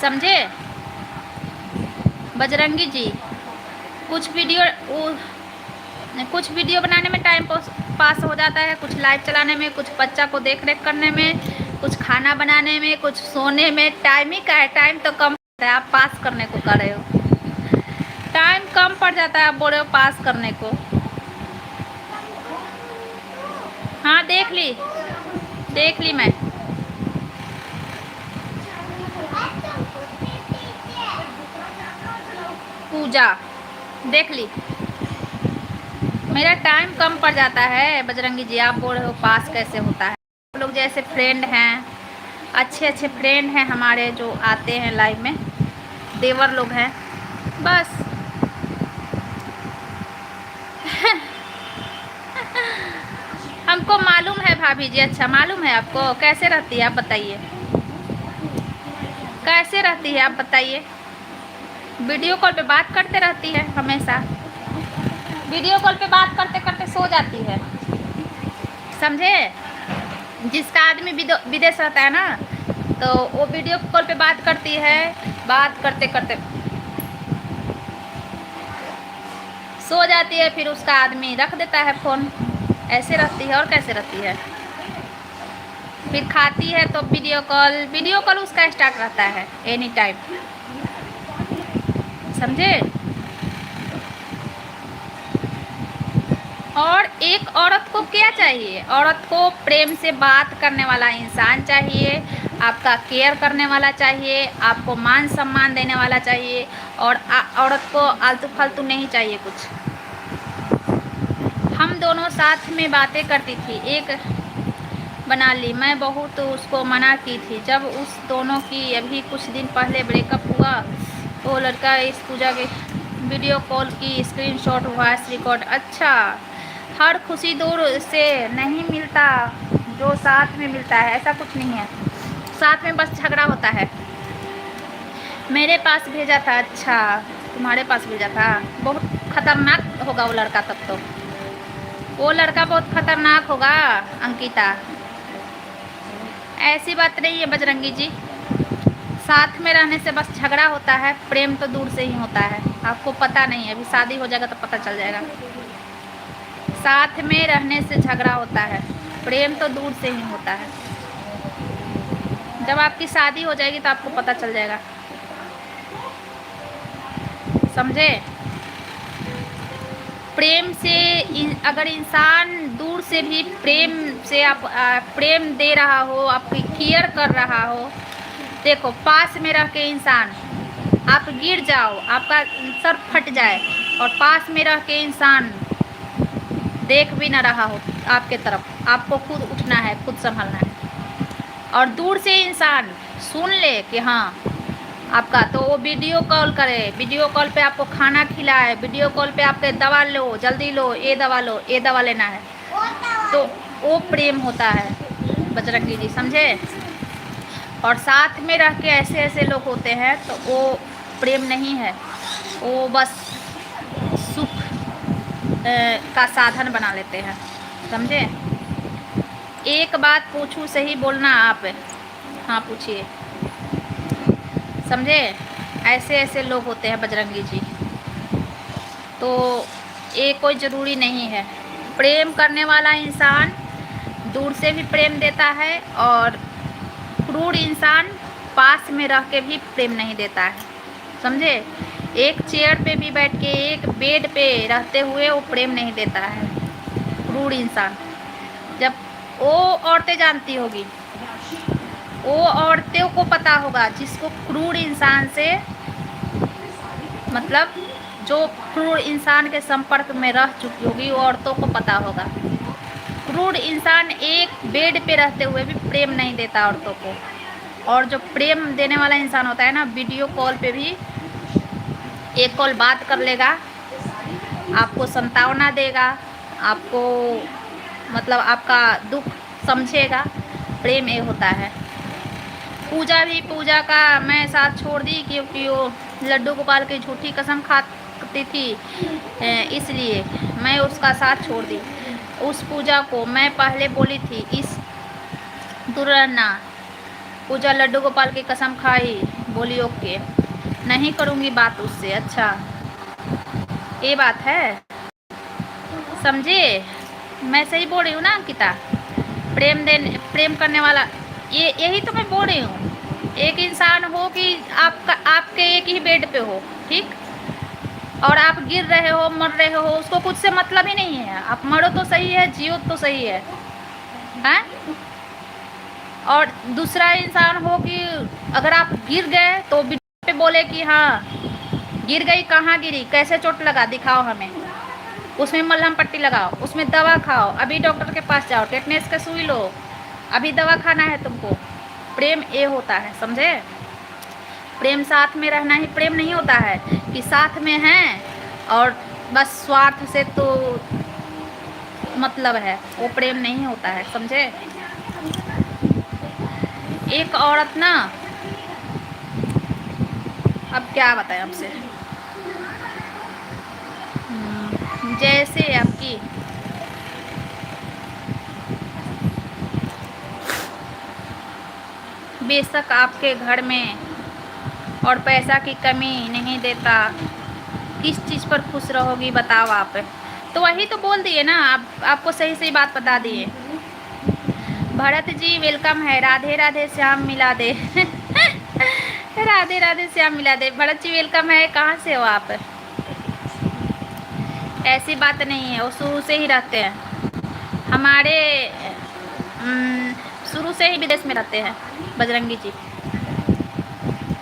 समझे बजरंगी जी? कुछ वीडियो बनाने में टाइम पास हो जाता है, कुछ लाइव चलाने में, कुछ बच्चा को देख रेख करने में, कुछ खाना बनाने में, कुछ सोने में। टाइम ही का है, टाइम तो कम है। आप पास करने को कर रहे हो, टाइम कम पड़ जाता है, आप बोल रहे हो पास करने को। हाँ देख ली मैं। पूजा देख ली। मेरा टाइम कम पड़ जाता है बजरंगी जी, आप बोल रहे हो पास कैसे होता है। आप लोग जैसे फ्रेंड हैं, अच्छे अच्छे फ्रेंड हैं हमारे जो आते हैं लाइव में, देवर लोग हैं बस। हमको मालूम है भाभी जी। अच्छा मालूम है आपको? कैसे रहती है आप बताइए, कैसे रहती है आप बताइए? वीडियो कॉल पे बात करते रहती है हमेशा, वीडियो कॉल पे बात करते करते सो जाती है। समझे? जिसका आदमी विदेश रहता है ना, तो वो वीडियो कॉल पे बात करती है, बात करते करते सो जाती है, फिर उसका आदमी रख देता है फ़ोन। ऐसे रहती है और कैसे रहती है। फिर खाती है तो वीडियो कॉल उसका स्टार्ट रहता है एनी टाइम। समझे? और एक औरत को क्या चाहिए? औरत को प्रेम से बात करने वाला इंसान चाहिए, आपका केयर करने वाला चाहिए, आपको मान सम्मान देने वाला चाहिए, और औरत को आलतू फालतू नहीं चाहिए कुछ। हम दोनों साथ में बातें करती थी, एक बना ली। मैं बहुत उसको मना की थी। जब उस दोनों की अभी कुछ दिन पहले ब्रेकअप हुआ, वो लड़का इस पूजा के वीडियो कॉल की स्क्रीनशॉट वॉइस रिकॉर्ड। अच्छा, हर खुशी दूर से नहीं मिलता जो साथ में मिलता है, ऐसा कुछ नहीं है। साथ में बस झगड़ा होता है। मेरे पास भेजा था। अच्छा तुम्हारे पास भेजा था। बहुत खतरनाक होगा वो लड़का, तब तो वो लड़का बहुत खतरनाक होगा अंकिता। ऐसी बात नहीं है बजरंगी जी, साथ में रहने से बस झगड़ा होता है, प्रेम तो दूर से ही होता है। आपको पता नहीं है, अभी शादी हो जाएगा तो पता चल जाएगा। साथ में रहने से झगड़ा होता है, प्रेम तो दूर से ही होता है। जब आपकी शादी हो जाएगी तो आपको पता चल जाएगा। समझे? प्रेम से अगर इंसान दूर से भी प्रेम से आप प्रेम दे रहा हो, आपकी केयर कर रहा हो। देखो पास में रह के इंसान, आप गिर जाओ, आपका सर फट जाए, और पास में रह के इंसान देख भी ना रहा हो आपके तरफ, आपको खुद उठना है, खुद संभलना है। और दूर से इंसान सुन ले कि हाँ आपका, तो वो वीडियो कॉल करे, वीडियो कॉल पे आपको खाना खिलाए, वीडियो कॉल पे आपके दवा लो, जल्दी लो, ये दवा लो, ये दवा लेना है, तो वो प्रेम होता है बजरंगी जी। समझे? और साथ में रह के ऐसे ऐसे लोग होते हैं तो वो प्रेम नहीं है, वो बस सुख का साधन बना लेते हैं। समझे? एक बात पूछूं, सही बोलना आप। हाँ पूछिए। समझे? ऐसे ऐसे लोग होते हैं बजरंगी जी, तो ये कोई ज़रूरी नहीं है। प्रेम करने वाला इंसान दूर से भी प्रेम देता है, और क्रूर इंसान पास में रह के भी प्रेम नहीं देता है। समझे। एक चेयर पे भी बैठ के, एक बेड पे रहते हुए वो प्रेम नहीं देता है, क्रूर इंसान। जब वो औरतें जानती होगी, वो औरतों को पता होगा, जिसको क्रूर इंसान से मतलब जो क्रूर इंसान के संपर्क में रह चुकी होगी, वो औरतों को पता होगा। क्रूर इंसान एक बेड पे रहते हुए भी प्रेम नहीं देता औरतों को। और जो प्रेम देने वाला इंसान होता है ना, वीडियो कॉल पे भी एक कॉल बात कर लेगा, आपको संतावना देगा, आपको मतलब आपका दुख समझेगा। प्रेम ये होता है। पूजा का मैं साथ छोड़ दी क्योंकि वो लड्डू गोपाल की झूठी कसम खाती थी, इसलिए मैं उसका साथ छोड़ दी। उस पूजा को मैं पहले बोली थी, इस दुर्ना पूजा लड्डू गोपाल की कसम खाई, बोली ओके नहीं करूँगी बात उससे। अच्छा ये बात है, समझे। मैं सही बोल रही हूँ ना अंकिता। प्रेम करने वाला यही तो मैं बोल रही हूँ। एक इंसान हो कि आपके एक ही बेड पे हो, ठीक, और आप गिर रहे हो, मर रहे हो, उसको कुछ से मतलब ही नहीं है। आप मरो तो सही है, जियो तो सही है, हैं? और दूसरा इंसान हो कि अगर आप गिर गए तो बेड पे बोले कि हाँ गिर गई, कहाँ गिरी, कैसे चोट लगा, दिखाओ हमें, उसमें मलहम पट्टी लगाओ, उसमें दवा खाओ, अभी डॉक्टर के पास जाओ, टेटनेस का सुई लो, अभी दवा खाना है तुमको। प्रेम ये होता है, समझे। प्रेम साथ में रहना ही प्रेम नहीं होता है कि साथ में हैं और बस स्वार्थ से तो मतलब है, वो प्रेम नहीं होता है, समझे। एक औरत ना, अब क्या बताएं आपसे, जैसे आपकी बेशक आपके घर में और पैसा की कमी नहीं देता, किस चीज़ पर खुश रहोगी बताओ आप। तो वही तो बोल दिए ना, आपको सही सही बात बता दिए। भरत जी वेलकम है, राधे राधे श्याम मिला दे राधे राधे श्याम मिला दे। भरत जी वेलकम है, कहाँ से हो आप। ऐसी बात नहीं है, वो शुरू से ही रहते हैं हमारे, शुरू से ही विदेश में रहते हैं बजरंगी जी,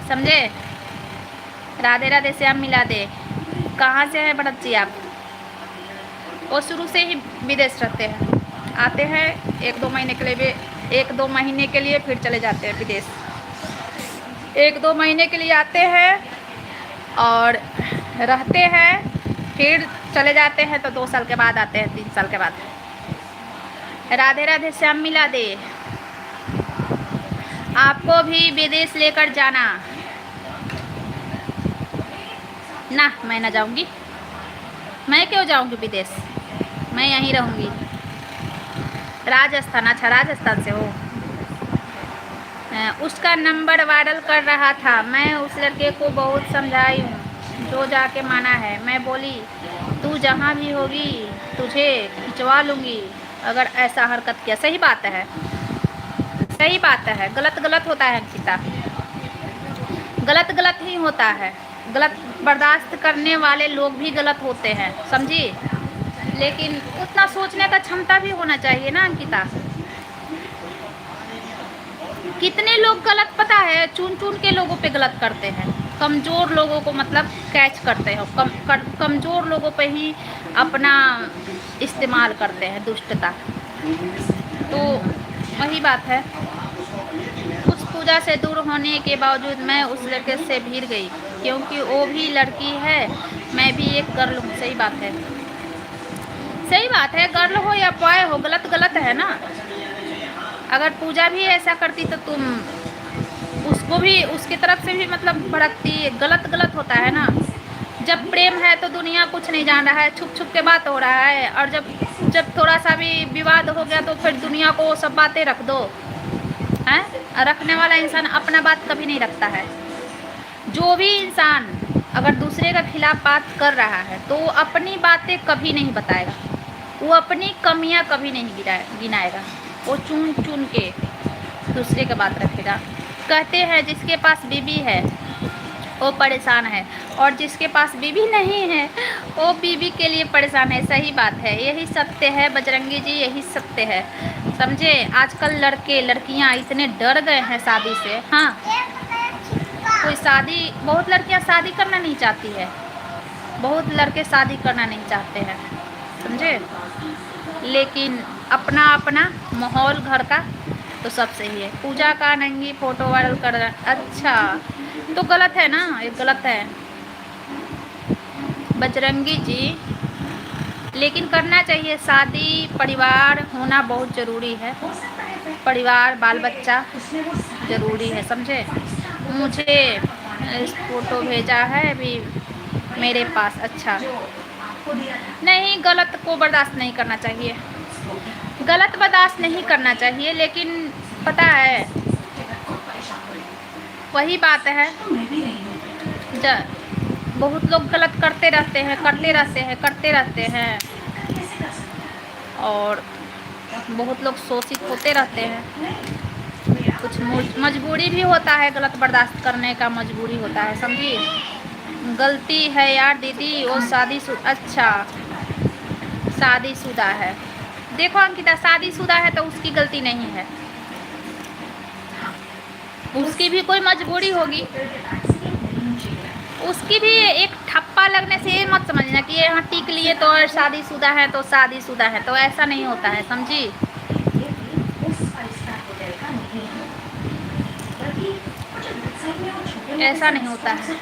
समझे। राधे राधे श्याम मिला दे। कहाँ से हैं भरत जी आप। वो शुरू से ही विदेश रहते हैं, आते हैं 1-2 महीने के लिए, 1-2 महीने के लिए फिर चले जाते हैं विदेश। 1-2 महीने के लिए आते हैं और रहते हैं, फिर चले जाते हैं, तो 2 साल के बाद आते हैं, 3 साल के बाद। राधे राधे श्याम मिला दे। आपको भी विदेश लेकर जाना ना, मैं ना जाऊंगी, मैं क्यों जाऊंगी विदेश, मैं यहीं रहूंगी। राजस्थान, अच्छा राजस्थान से हो। उसका नंबर वायरल कर रहा था, मैं उस लड़के को बहुत समझाई हूँ, जो जाके माना है। मैं बोली तू जहाँ भी होगी तुझे खिंचवा लूँगी अगर ऐसा हरकत किया। सही बात है, सही बात है। गलत गलत होता है अंकिता, गलत गलत ही होता है। गलत बर्दाश्त करने वाले लोग भी गलत होते हैं, समझी। लेकिन उतना सोचने का क्षमता भी होना चाहिए ना अंकिता। कितने लोग गलत पता है, चुन चुन के लोगों पे गलत करते हैं, कमज़ोर लोगों को मतलब कैच करते हैं, कमज़ोर लोगों पे ही अपना इस्तेमाल करते हैं, दुष्टता। तो वही बात है। उस पूजा से दूर होने के बावजूद मैं उस लड़के से भिड़ गई, क्योंकि वो भी लड़की है, मैं भी एक गर्ल हूँ। सही बात है, सही बात है। गर्ल हो या बॉय हो, गलत गलत है ना। अगर पूजा भी ऐसा करती तो तुम उसको भी, उसकी तरफ से भी मतलब भड़कती। गलत गलत होता है ना। जब प्रेम है तो दुनिया कुछ नहीं जान रहा है, छुप छुप के बात हो रहा है, और जब थोड़ा सा भी विवाद हो गया तो फिर दुनिया को सब बातें रख दो, हैं। रखने वाला इंसान अपना बात कभी नहीं रखता है। जो भी इंसान अगर दूसरे के खिलाफ बात कर रहा है तो वो अपनी बातें कभी नहीं बताएगा, वो अपनी कमियां कभी नहीं गिनाएगा, वो चुन चुन के दूसरे का बात रखेगा। कहते हैं जिसके पास बीबी है वो परेशान है, और जिसके पास बीवी नहीं है वो बीवी के लिए परेशान है। सही बात है, यही सत्य है बजरंगी जी, यही सत्य है, समझे। आजकल लड़के लड़कियां इतने डर गए हैं शादी से। हाँ, कोई शादी, बहुत लड़कियां शादी करना नहीं चाहती है, बहुत लड़के शादी करना नहीं चाहते हैं, समझे। लेकिन अपना अपना माहौल घर का तो सब सही है। पूजा का नंगी फोटो वायरल कर रहा है, अच्छा तो गलत है ना, ये गलत है बजरंगी जी। लेकिन करना चाहिए, शादी परिवार होना बहुत ज़रूरी है, परिवार बाल बच्चा ज़रूरी है, समझे। मुझे इस फोटो भेजा है अभी मेरे पास, अच्छा नहीं, गलत को बर्दाश्त नहीं करना चाहिए, गलत बर्दाश्त नहीं करना चाहिए। लेकिन पता है वही बात है, बहुत लोग गलत करते रहते हैं, करते रहते हैं, करते रहते हैं, और बहुत लोग शोषित होते रहते हैं। कुछ मजबूरी भी होता है, गलत बर्दाश्त करने का मजबूरी होता है, समझिए। गलती है यार दीदी, वो अच्छा शादीशुदा है। देखो अंकिता, शादीशुदा है तो उसकी गलती नहीं है, उसकी भी कोई मजबूरी होगी, उसकी भी एक ठप्पा लगने से ये मत समझना कि ये यहाँ टिक लिए तो शादीशुदा है तो शादीशुदा है, तो ऐसा नहीं होता है, समझी। ऐसा नहीं होता है,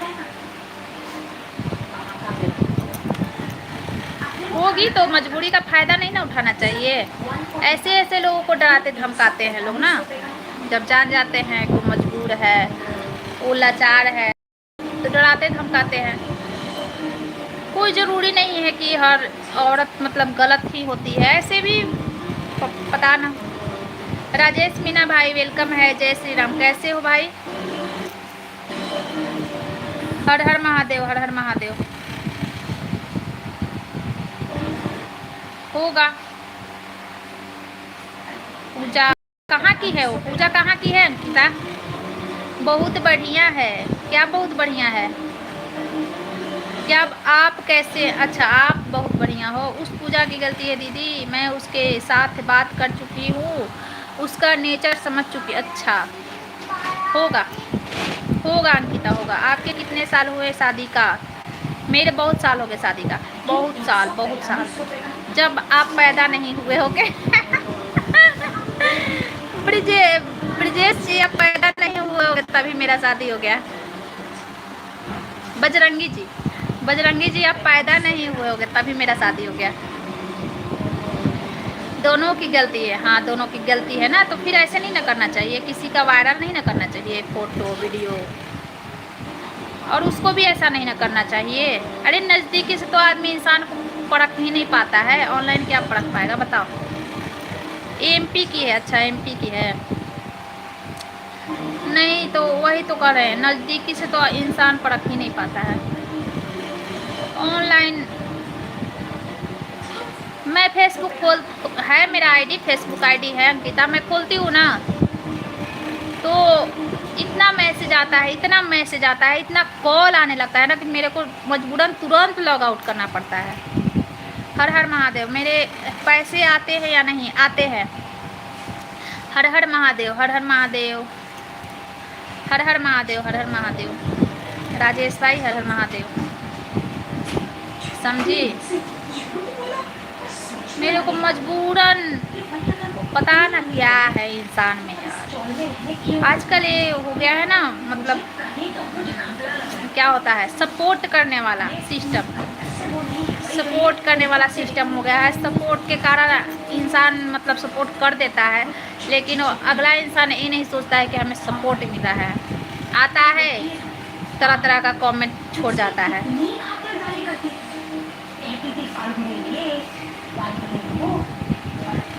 होगी तो मजबूरी का फ़ायदा नहीं ना उठाना चाहिए। ऐसे ऐसे लोगों को डराते धमकाते हैं लोग ना, जब जान जाते हैं कि मजबूर है, वो लाचार है, तो डराते धमकाते हैं। कोई ज़रूरी नहीं है कि हर औरत मतलब गलत ही होती है, ऐसे भी पता ना। राजेश मीना भाई वेलकम है, जय श्री राम, कैसे हो भाई। हर हर महादेव, हर हर महादेव। होगा पूजा कहाँ की है, वो पूजा कहाँ की है अंकिता। बहुत बढ़िया है, क्या बहुत बढ़िया है, क्या आप कैसे, अच्छा आप बहुत बढ़िया हो। उस पूजा की गलती है दीदी, मैं उसके साथ बात कर चुकी हूँ, उसका नेचर समझ चुकी। अच्छा होगा, होगा अंकिता होगा। आपके कितने साल हुए शादी का। मेरे बहुत साल हो गए शादी का, बहुत साल, बहुत साल, जब आप पैदा नहीं हुए होगे। ब्रिजेश जी आप पैदा नहीं हुए होगे तभी मेरा शादी हो गया। बजरंगी जी, बजरंगी जी आप पैदा नहीं हुए होगे तभी मेरा शादी हो गया। दोनों की गलती है, हाँ दोनों की गलती है ना, तो फिर ऐसे नहीं ना करना चाहिए, किसी का वायरल नहीं ना करना चाहिए फोटो वीडियो, और उसको भी ऐसा नहीं ना करना चाहिए। अरे नज़दीकी से तो आदमी इंसान को परख ही नहीं पाता है, ऑनलाइन क्या परख पाएगा बताओ। एमपी की है, अच्छा एमपी की है, नहीं तो वही तो कर रहे हैं, नज़दीकी से तो इंसान परख ही नहीं पाता है। ऑनलाइन मैं फेसबुक खोल है, मेरा आईडी फेसबुक आईडी है अंकिता, मैं खोलती हूँ ना तो इतना मैसेज आता है, इतना मैसेज आता है, इतना कॉल आने लगता है ना कि मेरे को मजबूरन तुरंत लॉग आउट करना पड़ता है। हर हर महादेव। मेरे पैसे आते हैं या नहीं आते हैं। हर हर महादेव, हर हर महादेव, हर हर महादेव, हर हर महादेव। राजेश भाई हर हर महादेव, समझी। मेरे को मजबूरन पता ना क्या है इंसान में यार, आजकल ये हो गया है ना, मतलब क्या होता है, सपोर्ट करने वाला सिस्टम, सपोर्ट करने वाला सिस्टम हो गया है। सपोर्ट के कारण इंसान मतलब सपोर्ट कर देता है, लेकिन अगला इंसान ये नहीं सोचता है कि हमें सपोर्ट मिला है, आता है तरह तरह का कमेंट छोड़ जाता है।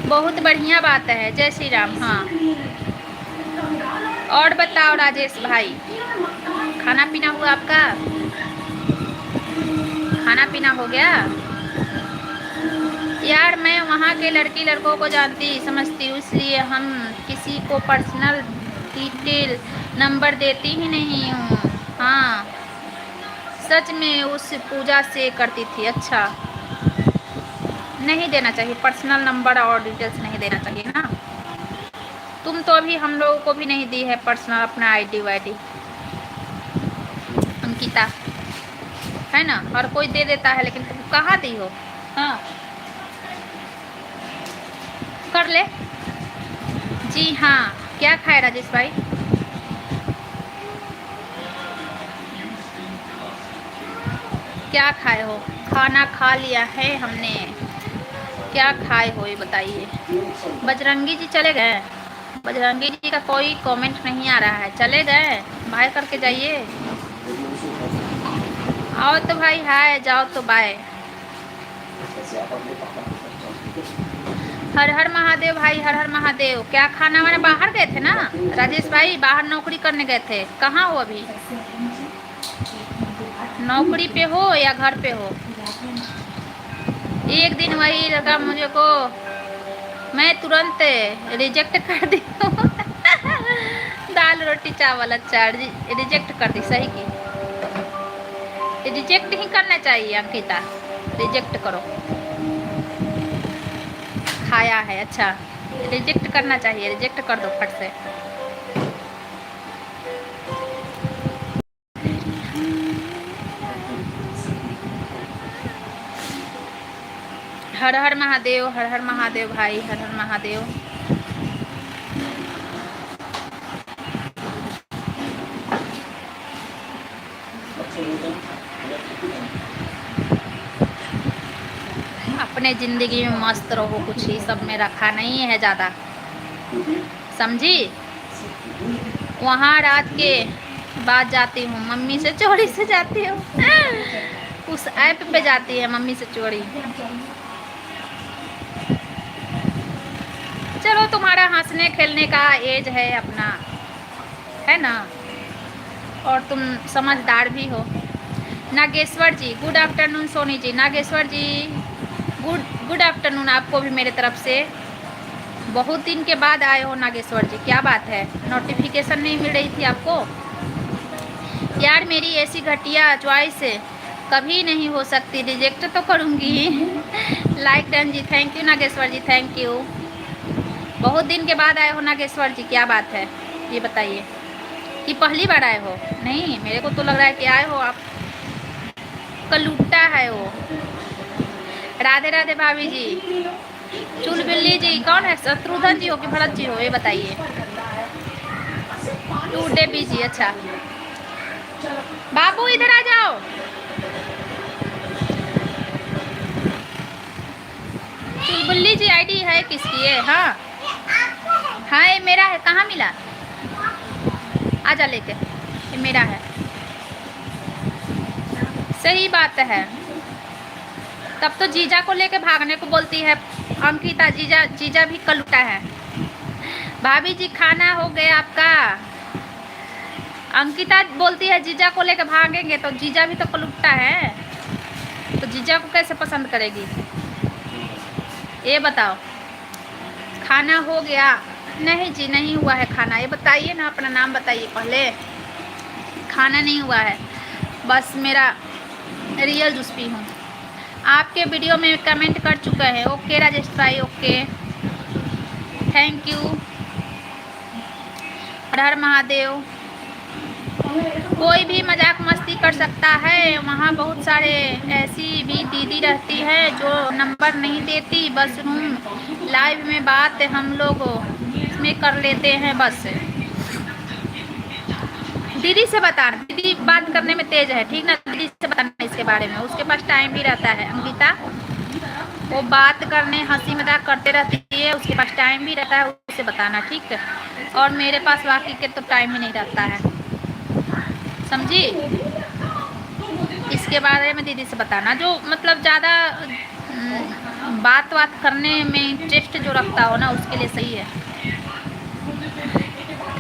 बहुत बढ़िया बात है, जय श्री राम। हाँ और बताओ राजेश भाई, खाना पीना हुआ आपका, खाना पीना हो गया। यार मैं वहाँ के लड़की लड़कों को जानती समझती हूँ, इसलिए हम किसी को पर्सनल डिटेल नंबर देती ही नहीं हूँ। हाँ सच में उस पूजा से करती थी। अच्छा, नहीं देना चाहिए, पर्सनल नंबर और डिटेल्स नहीं देना चाहिए ना। तुम तो अभी हम लोगों को भी नहीं दी है पर्सनल अपना आईडी वाईडी अंकिता, है ना। हर कोई दे देता है, लेकिन तुम कहाँ दी हो। हाँ, कर ले। जी हाँ, क्या खाए राजेश भाई? क्या खाए हो? खाना खा लिया है हमने। क्या खाए हो ये बताइए। बजरंगी जी चले गए? बजरंगी जी का कोई कमेंट नहीं आ रहा है, चले गए? बाय करके जाइए। आओ तो भाई हाय, जाओ तो बाय। हर हर महादेव भाई, हर हर महादेव। क्या खाना वाना बाहर गए थे ना राजेश भाई? बाहर नौकरी करने गए थे, कहाँ हो अभी? नौकरी पे हो या घर पे हो? एक दिन वही लगा मुझे को, मैं तुरंत रिजेक्ट कर दी हूँ। दाल रोटी चावल अच्छा रिजेक्ट कर दी, सही की। रिजेक्ट ही करना चाहिए अंकिता, रिजेक्ट करो। खाया है, अच्छा रिजेक्ट करना चाहिए, रिजेक्ट कर दो फट से। हर हर महादेव, हर हर महादेव भाई, हर हर महादेव। अपने जिंदगी में मस्त रहो, कुछ ही सब में रखा नहीं है ज़्यादा, समझी। वहाँ रात के बाद जाती हूँ, मम्मी से चोरी से जाती हूँ। उस ऐप पे जाती है मम्मी से चोरी। चलो, तुम्हारा हंसने खेलने का एज है अपना, है ना, और तुम समझदार भी हो। नागेश्वर जी गुड आफ्टरनून। सोनी जी, नागेश्वर जी गुड आफ्टरनून आपको भी मेरे तरफ से। बहुत दिन के बाद आए हो नागेश्वर जी, क्या बात है? नोटिफिकेशन नहीं मिल रही थी आपको? यार मेरी ऐसी घटिया चॉइस कभी नहीं हो सकती, रिजेक्ट तो करूँगी। Like done ji, thank you Nageshwar ji, thank you. बहुत दिन के बाद आए हो नागेश्वर जी, क्या बात है ये बताइए, कि पहली बार आए हो? नहीं, मेरे को तो लग रहा है कि आए हो आप। कलुट्टा है वो। राधे राधे भाभी जी। चुल बिल्ली जी कौन है? शत्रुघ्न जी हो कि भरत जी हो ये बताइए। टूडे बीजी, अच्छा बाबू इधर आ जाओ। चुल बिल्ली जी आईडी है किसकी है? हाँ हाँ, ये मेरा है। कहाँ मिला? आजा लेके, ये मेरा है। सही बात है, तब तो जीजा को लेके भागने को बोलती है अंकिता। जीजा भी कलुटा है। भाभी जी खाना हो गया आपका? अंकिता बोलती है जीजा को लेके भागेंगे, तो जीजा भी तो कलुटा है, तो जीजा को कैसे पसंद करेगी ये बताओ। खाना हो गया? नहीं जी, नहीं हुआ है खाना। ये बताइए ना, अपना नाम बताइए पहले। खाना नहीं हुआ है, बस मेरा रियल जूस पी हूँ। आपके वीडियो में कमेंट कर चुका है। ओके राजेश भाई, ओके थैंक यू। हर हर महादेव। कोई भी मजाक मस्ती कर सकता है, वहाँ बहुत सारे ऐसी भी दीदी रहती है जो नंबर नहीं देती, बस रूम लाइव में बात हम लोग इसमें कर लेते हैं बस। दीदी से बताना, दीदी बात करने में तेज है, ठीक ना। दीदी से बताना इसके बारे में, उसके पास टाइम भी रहता है। अंकिता वो बात करने हंसी मजाक करते रहती है, उसके पास टाइम भी रहता है, उससे बताना, ठीक है। और मेरे पास बाकी के तो टाइम ही नहीं रहता है, समझी। इसके बारे में दीदी से बताना, जो मतलब ज़्यादा बात करने में इंटरेस्ट जो रखता हो ना, उसके लिए सही है।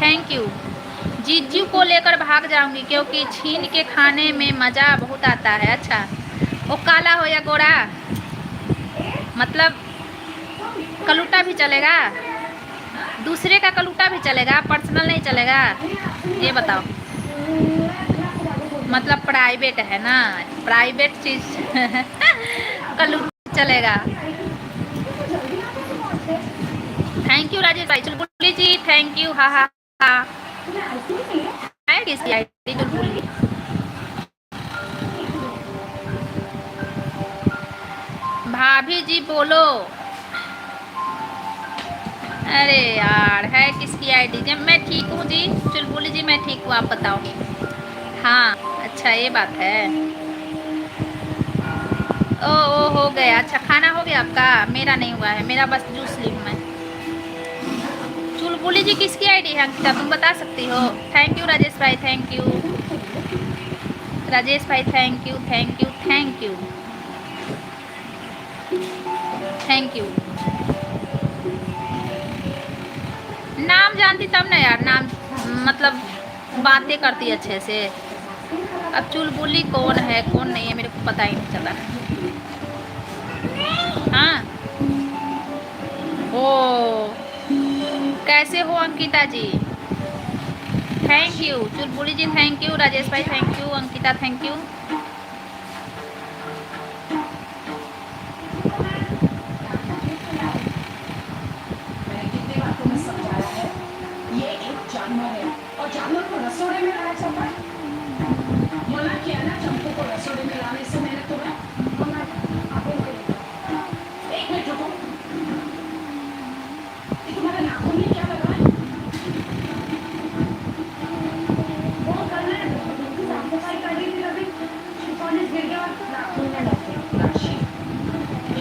Thank you. जीजू को लेकर भाग जाऊंगी, क्योंकि छीन के खाने में मज़ा बहुत आता है। अच्छा, वो काला हो या गोरा, मतलब कलूटा भी चलेगा, दूसरे का कलूटा भी चलेगा, पर्सनल नहीं चलेगा, ये बताओ। मतलब प्राइवेट है ना, प्राइवेट चीज कल चलेगा। थैंक यू राजेश भाई। चुलबुली जी थैंक यू। हाँ हाँ हाँ, है किसकी आईडी चुलबुली? भाभी जी बोलो। अरे यार, है किसकी आईडी? जब मैं ठीक हूँ जी चुलबुली जी, मैं ठीक हूँ, आप बताओ। हाँ अच्छा, ये बात है। ओ हो गया। अच्छा खाना हो गया आपका? मेरा नहीं हुआ है, मेरा बस जूस ली हूँ मैं। चुलबुली जी किसकी आईडी है अंकिता, तुम बता सकती हो? थैंक यू राजेश भाई, थैंक यू राजेश भाई, thank you thank you thank you thank you. नाम जानती तब ना यार, नाम मतलब बातें करती अच्छे से। अब चुलबुली कौन है कौन नहीं है मेरे को पता ही नहीं चला। हाँ ओ, कैसे हो Ankita ji? Thank you Chulbuli ji, thank you Rajesh भाई, thank you Ankita, thank you. ये एक जानवर है और जानवर को रसोड़े में लाया जाता है। मना किया ना चंपू को रसोड़े में लाने से मैंने तुम्हें। एक मिनट रुको, तुम्हारे नाखून में क्या लगा है? वो करना है, साफ सफाई कर रही थी अभी, कॉलेज गिर गया और नाखून में लग गया। राशि,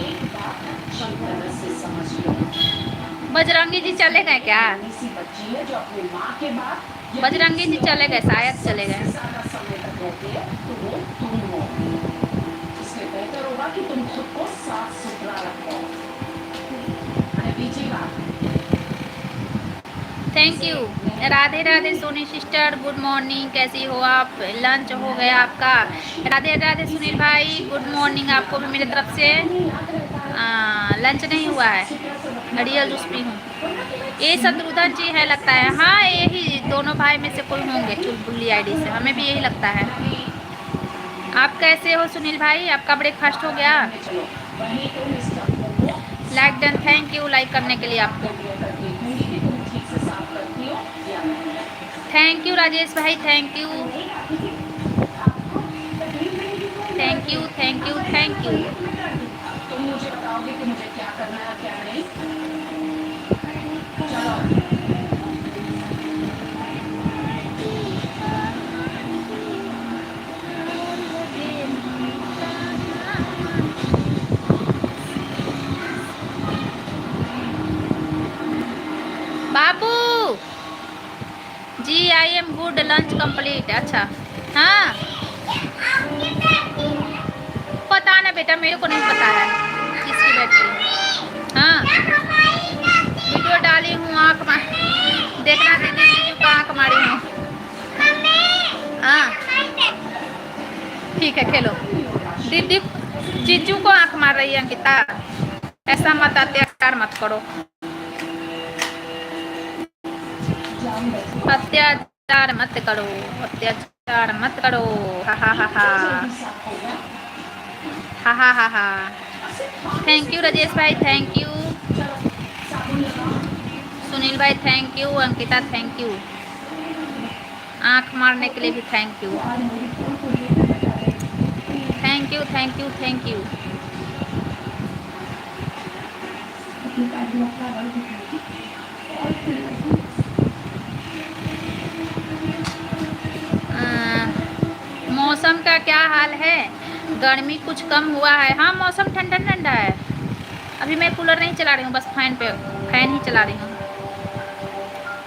एक बात अच्छी तरह से समझ लो, बजरंगी जी चले गए क्या? बच्ची है जो अपनी माँ के बाद, बजरंगी जी चले गए, शायद चले गए। समय तक रहती है तो वो तुम हो, इसलिए बेहतर होगा कि तुम खुद को साफ सुथरा रखो। Thank you. Radhe Radhe Soni sister, good morning, कैसी हो आप? लंच हो गया आपका? राधे राधे सुनील भाई, गुड मॉर्निंग आपको भी मेरी तरफ से। लंच नहीं हुआ है, रियल जूस पी हूँ। ये शत्रुघ्न जी है लगता है। हाँ यही दोनों भाई में से कोई होंगे चुलबुली आईडी से, हमें भी यही लगता है। आप कैसे हो सुनील भाई? आपका ब्रेकफास्ट हो गया? Like done, thank you like करने के लिए आपको। थैंक यू राजेश भाई, thank you thank you thank you thank you. तुम मुझे बताओगे कि मुझे क्या करना है क्या नहीं? चलो बाबू जी, I am good, lunch complete. अच्छा हाँ, पता ना बेटा, मेरे को नहीं पता है किसकी बैटरी। हाँ वीडियो डाली हूँ, आँख देखना दीदी, जीजू को आँख मारी हूँ। हाँ ठीक है, खेलो। दीदी जीजू को आँख मार रही है अंकिता, ऐसा मत अत्याचार मत करो, अत्याचार मत करो, अत्याचार मत करो। हा हा हा हा हा हा हा हा। थैंक यू राजेश भाई, थैंक यू सुनील भाई, thank you Ankita, thank you आँख मारने के लिए भी thank you thank you thank you thank you. मौसम का क्या हाल है? गर्मी कुछ कम हुआ है? हाँ मौसम ठंडा ठंडा है। अभी मैं कूलर नहीं चला रही हूँ, बस फैन ही चला रही हूँ।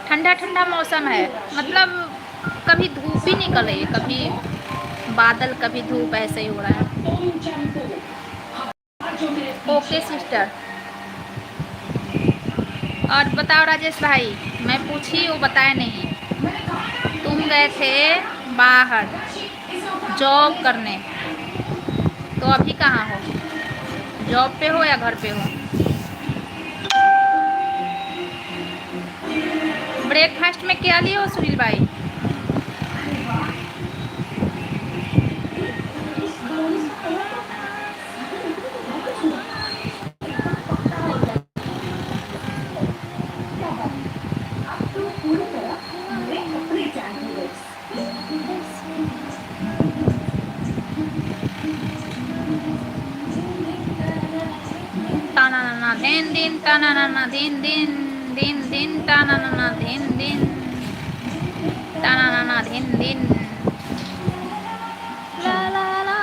ठंडा ठंडा मौसम है, मतलब कभी धूप ही निकल रही है, कभी बादल कभी धूप, ऐसे ही हो रहा है। Okay sister. और बताओ राजेश भाई, मैं पूछी वो बताए नहीं। तुम गए थे बाहर जॉब करने, तो अभी कहाँ हो? जॉब पे हो या घर पे हो? ब्रेकफास्ट में क्या लिए हो सुनील भाई? na din din ta na na din din din din ta na na din din ta na din din la la la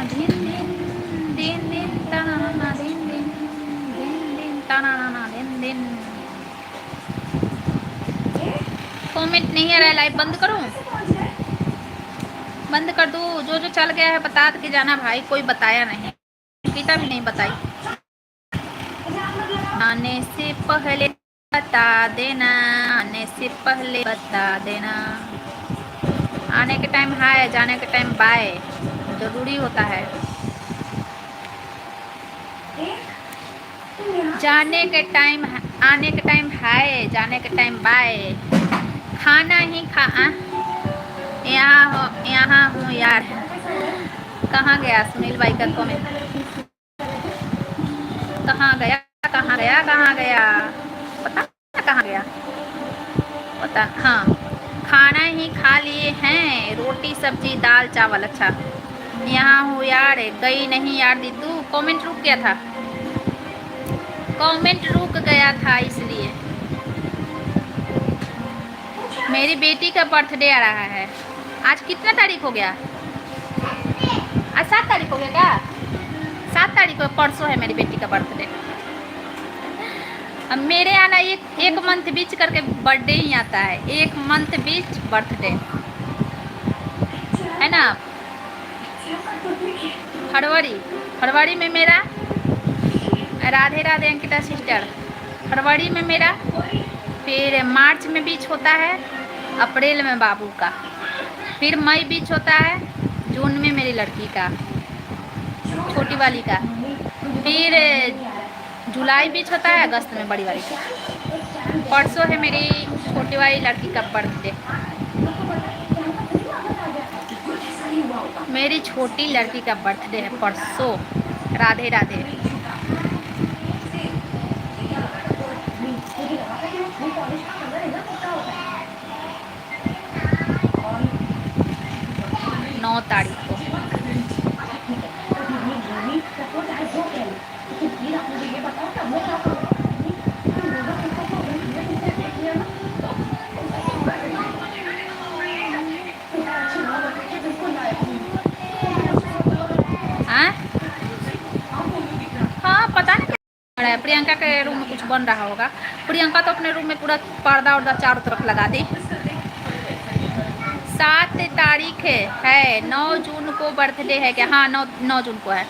din din din din ta na din din din din ta na din din। Comment नहीं आ रहा है, लाइव बंद करूं? बंद कर दूं? जो जो चल गया है बता के जाना भाई, कोई बताया नहीं, गीता भी नहीं बताई। आने से पहले बता देना, आने से पहले बता देना। आने के टाइम हाय, जाने के टाइम बाय, जरूरी होता है। जाने के टाइम, आने के टाइम हाय, जाने के टाइम बाय। खाना ही खा यहाँ हूँ यार। कहाँ गया सुनील भाई का कमेंट? कहाँ गया कहाँ गया कहाँ गया? पता कहाँ गया? पता हाँ, खाना ही खा लिए हैं, रोटी सब्जी दाल चावल। अच्छा, यहाँ हूँ यार, गई नहीं यार दीदू। कमेंट रुक गया था, कमेंट रुक गया था इसलिए। मेरी बेटी का बर्थडे आ रहा है। आज कितना तारीख हो गया? आज 7 तारीख हो गया क्या? 7 तारीख को, परसों है मेरी बेटी का बर्थडे। अब मेरे यहाँ ना एक मंथ बीच करके बर्थडे ही आता है, एक मंथ बीच बर्थडे है ना। फरवरी में मेरा, राधे राधे अंकिता सिस्टर, फरवरी में मेरा, फिर मार्च में बीच होता है, अप्रैल में बाबू का, फिर मई बीच होता है, जून में मेरी लड़की का, छोटी वाली का, फिर जुलाई बीच होता है, अगस्त में बड़ी वाली का। परसों है मेरी छोटी वाली लड़की का बर्थडे, मेरी छोटी लड़की का बर्थडे है परसों। राधे राधे। नौ तारीख को। हाँ पता नहीं क्या है, प्रियंका के रूम में कुछ बन रहा होगा। प्रियंका तो अपने रूम में पूरा पर्दा उर्दा चारों तरफ लगा दी। 7 तारीख है, 9 जून को बर्थडे है क्या? हाँ 9 जून को है।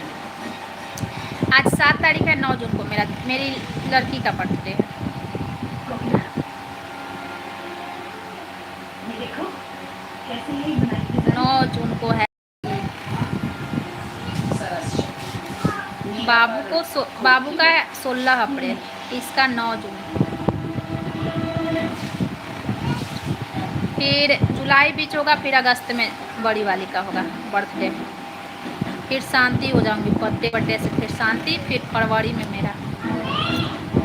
आज 7 तारीख है, 9 जून को मेरी लड़की का बर्थडे है। नौ जून को है। बाबू का 16 अप्रैल, इसका 9 जून। फिर जुलाई बीच होगा, फिर अगस्त में बड़ी वाली का होगा बर्थडे। फिर शांति हो जाऊंगी बर्थडे से, फिर शांति, फिर फरवरी में मेरा।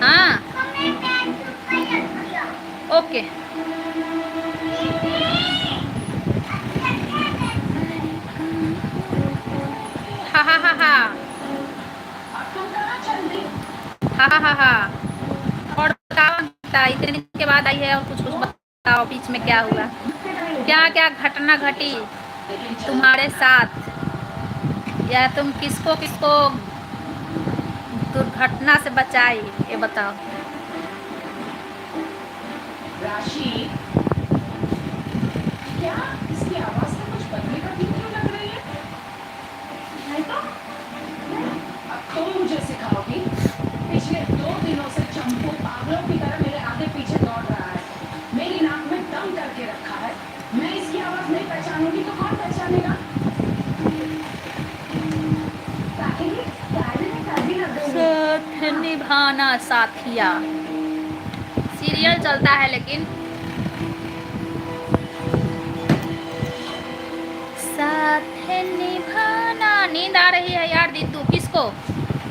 हाँ ओके। हा हा हा हा हा हा हा हा। और बताओ, इतने दिन के बाद आई है और कुछ बताओ, बीच में क्या हुआ, क्या क्या घटना घटी तुम्हारे साथ, या तुम किसको किसको दुर्घटना से बचाई, ये बताओ। राशि, क्या इसकी आवाज में कुछ बदले का क्यों लग रही है? नहीं तो अब तुम मुझे सिखाओगी। पिछले 2 दिनों से चंपू पागलों की तरह मेरे आगे पीछे दौड़ रहा है, मेरी नाक में दम करके रखा है। मैं इसकी आवाज नहीं पहचानूंगी तो कौन पहचानेगा? साथ निभाना साथिया सीरियल चलता है, लेकिन साथ निभाना। नींद आ रही है यार दीदू, किसको?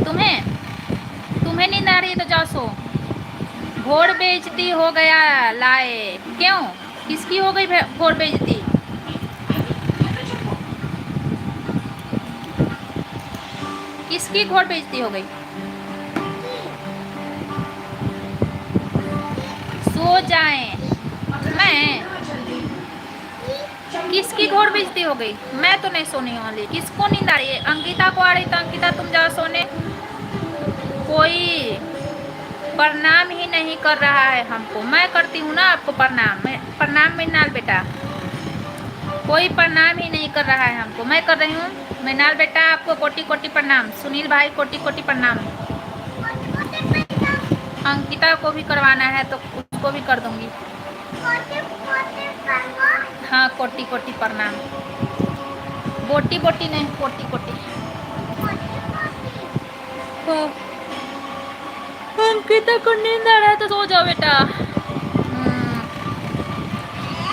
तुम्हें नींद आ रही है तो जाओ सो। घोर बेइज्जती हो गया लाए, क्यों? किसकी हो गई घोर बेइज्जती? किसकी घोड़ बेइज्जती हो गई? सो जाएं। मैं? किसकी घोड़ बेइज्जती हो गई? मैं तो नहीं सोने वाली। किसको नींद आ रही है? अंकिता को आ रही तो अंकिता तुम जाओ सोने। कोई प्रणाम ही नहीं कर रहा है हमको। मैं करती हूँ ना आपको प्रणाम। प्रणाम मृणाल बेटा। कोई प्रणाम ही नहीं कर रहा है हमको। मैं कर रही हूँ। मृणाल बेटा आपको कोटि कोटि प्रणाम। सुनील भाई कोटि कोटि प्रणाम। अंकिता को भी करवाना है तो उसको भी कर दूंगी। हाँ कोटि कोटि प्रणाम। बोटी बोटी नहीं, कोटि कोटि। हाँ। अंकिता को नींद आ रहा है तो सो जाओ बेटा।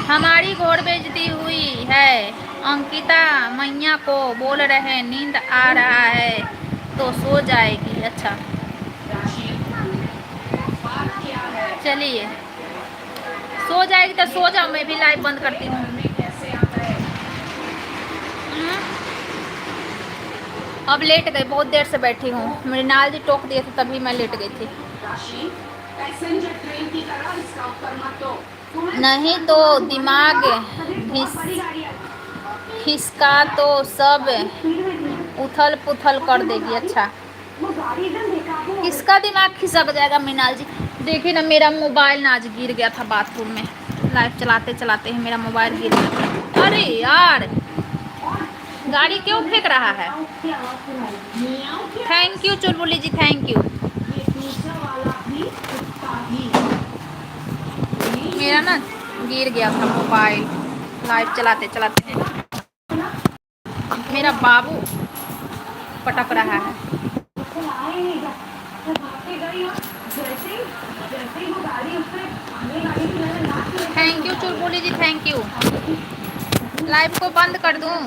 हमारी घोड़ बेइज्जती हुई है। अंकिता मैया को बोल रहे नींद आ रहा है तो सो जाएगी। अच्छा चलिए सो जाएगी तो सो जाओ। मैं भी लाइव बंद करती हूँ। अब लेट गई, बहुत देर से बैठी हूँ। मृणाल जी टोक दिए थे तभी मैं लेट गई थी। नहीं तो दिमाग खिसका तो सब उथल पुथल कर देगी। अच्छा किसका दिमाग खिसक जाएगा मृणाल जी? देखिए ना मेरा मोबाइल ना आज गिर गया था बाथरूम में। लाइव चलाते चलाते ही मेरा मोबाइल गिर गया था। अरे यार गाड़ी क्यों फेंक रहा है? Thank you Chulbuli ji, thank you. मेरा ना गिर गया था मोबाइल लाइव चलाते चलाते। मेरा बाबू पटक रहा है। Thank you Chulbuli ji, thank you. Live को बंद कर दूं?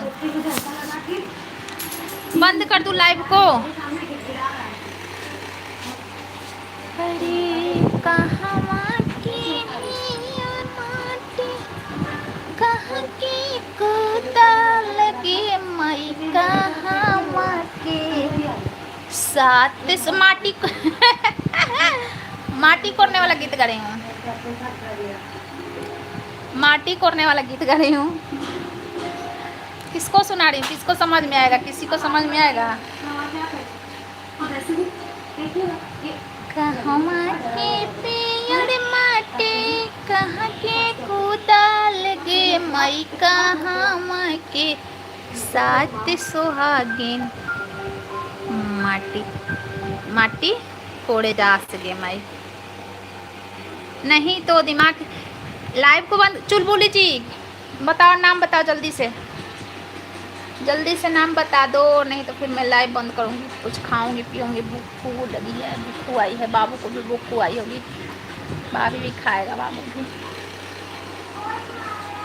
बंद कर दूं लाइव को? कहाँ की कुदाल के मई कहाँ के साथ माटी माटी कोरने वाला गीत गा रही हूँ। माटी कोरने वाला गीत गा रही हूँ। किसको सुना रही हूँ? किसको समझ में आएगा? किसी को समझ में आएगा? कहाँ के पेड़ माटी कहाँ के कुदाल गे मई कहाँ के साथ सुहागिन माटी माटी कोड़े जा सके मई। नहीं तो दिमाग। लाइव को बंद। चुलबुली जी बताओ, नाम बताओ जल्दी से, जल्दी से नाम बता दो, नहीं तो फिर मैं लाइव बंद करूँगी। कुछ खाऊंगी पीऊँगी, भूख लगी है, भूख आई है। बाबू को भी भूख आई होगी, बाबी भी खाएगा, बाबू भी।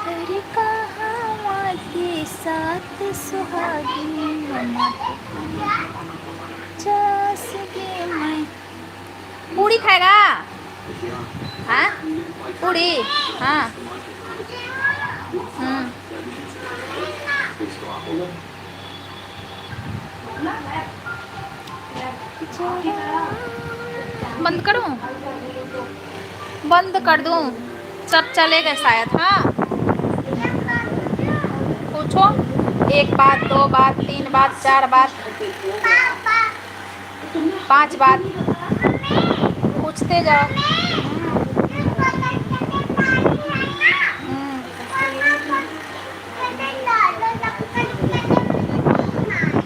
अरे कहाँ के साथ सुहागिन मैं। पूड़ी खाएगा? हाँ पूड़ी। हाँ बंद करूं? बंद कर दूं? सब चलेगा शायद। हाँ पूछो। 1 बात 2 बात 3 बात 4 बात 5 बात पूछते जाओ।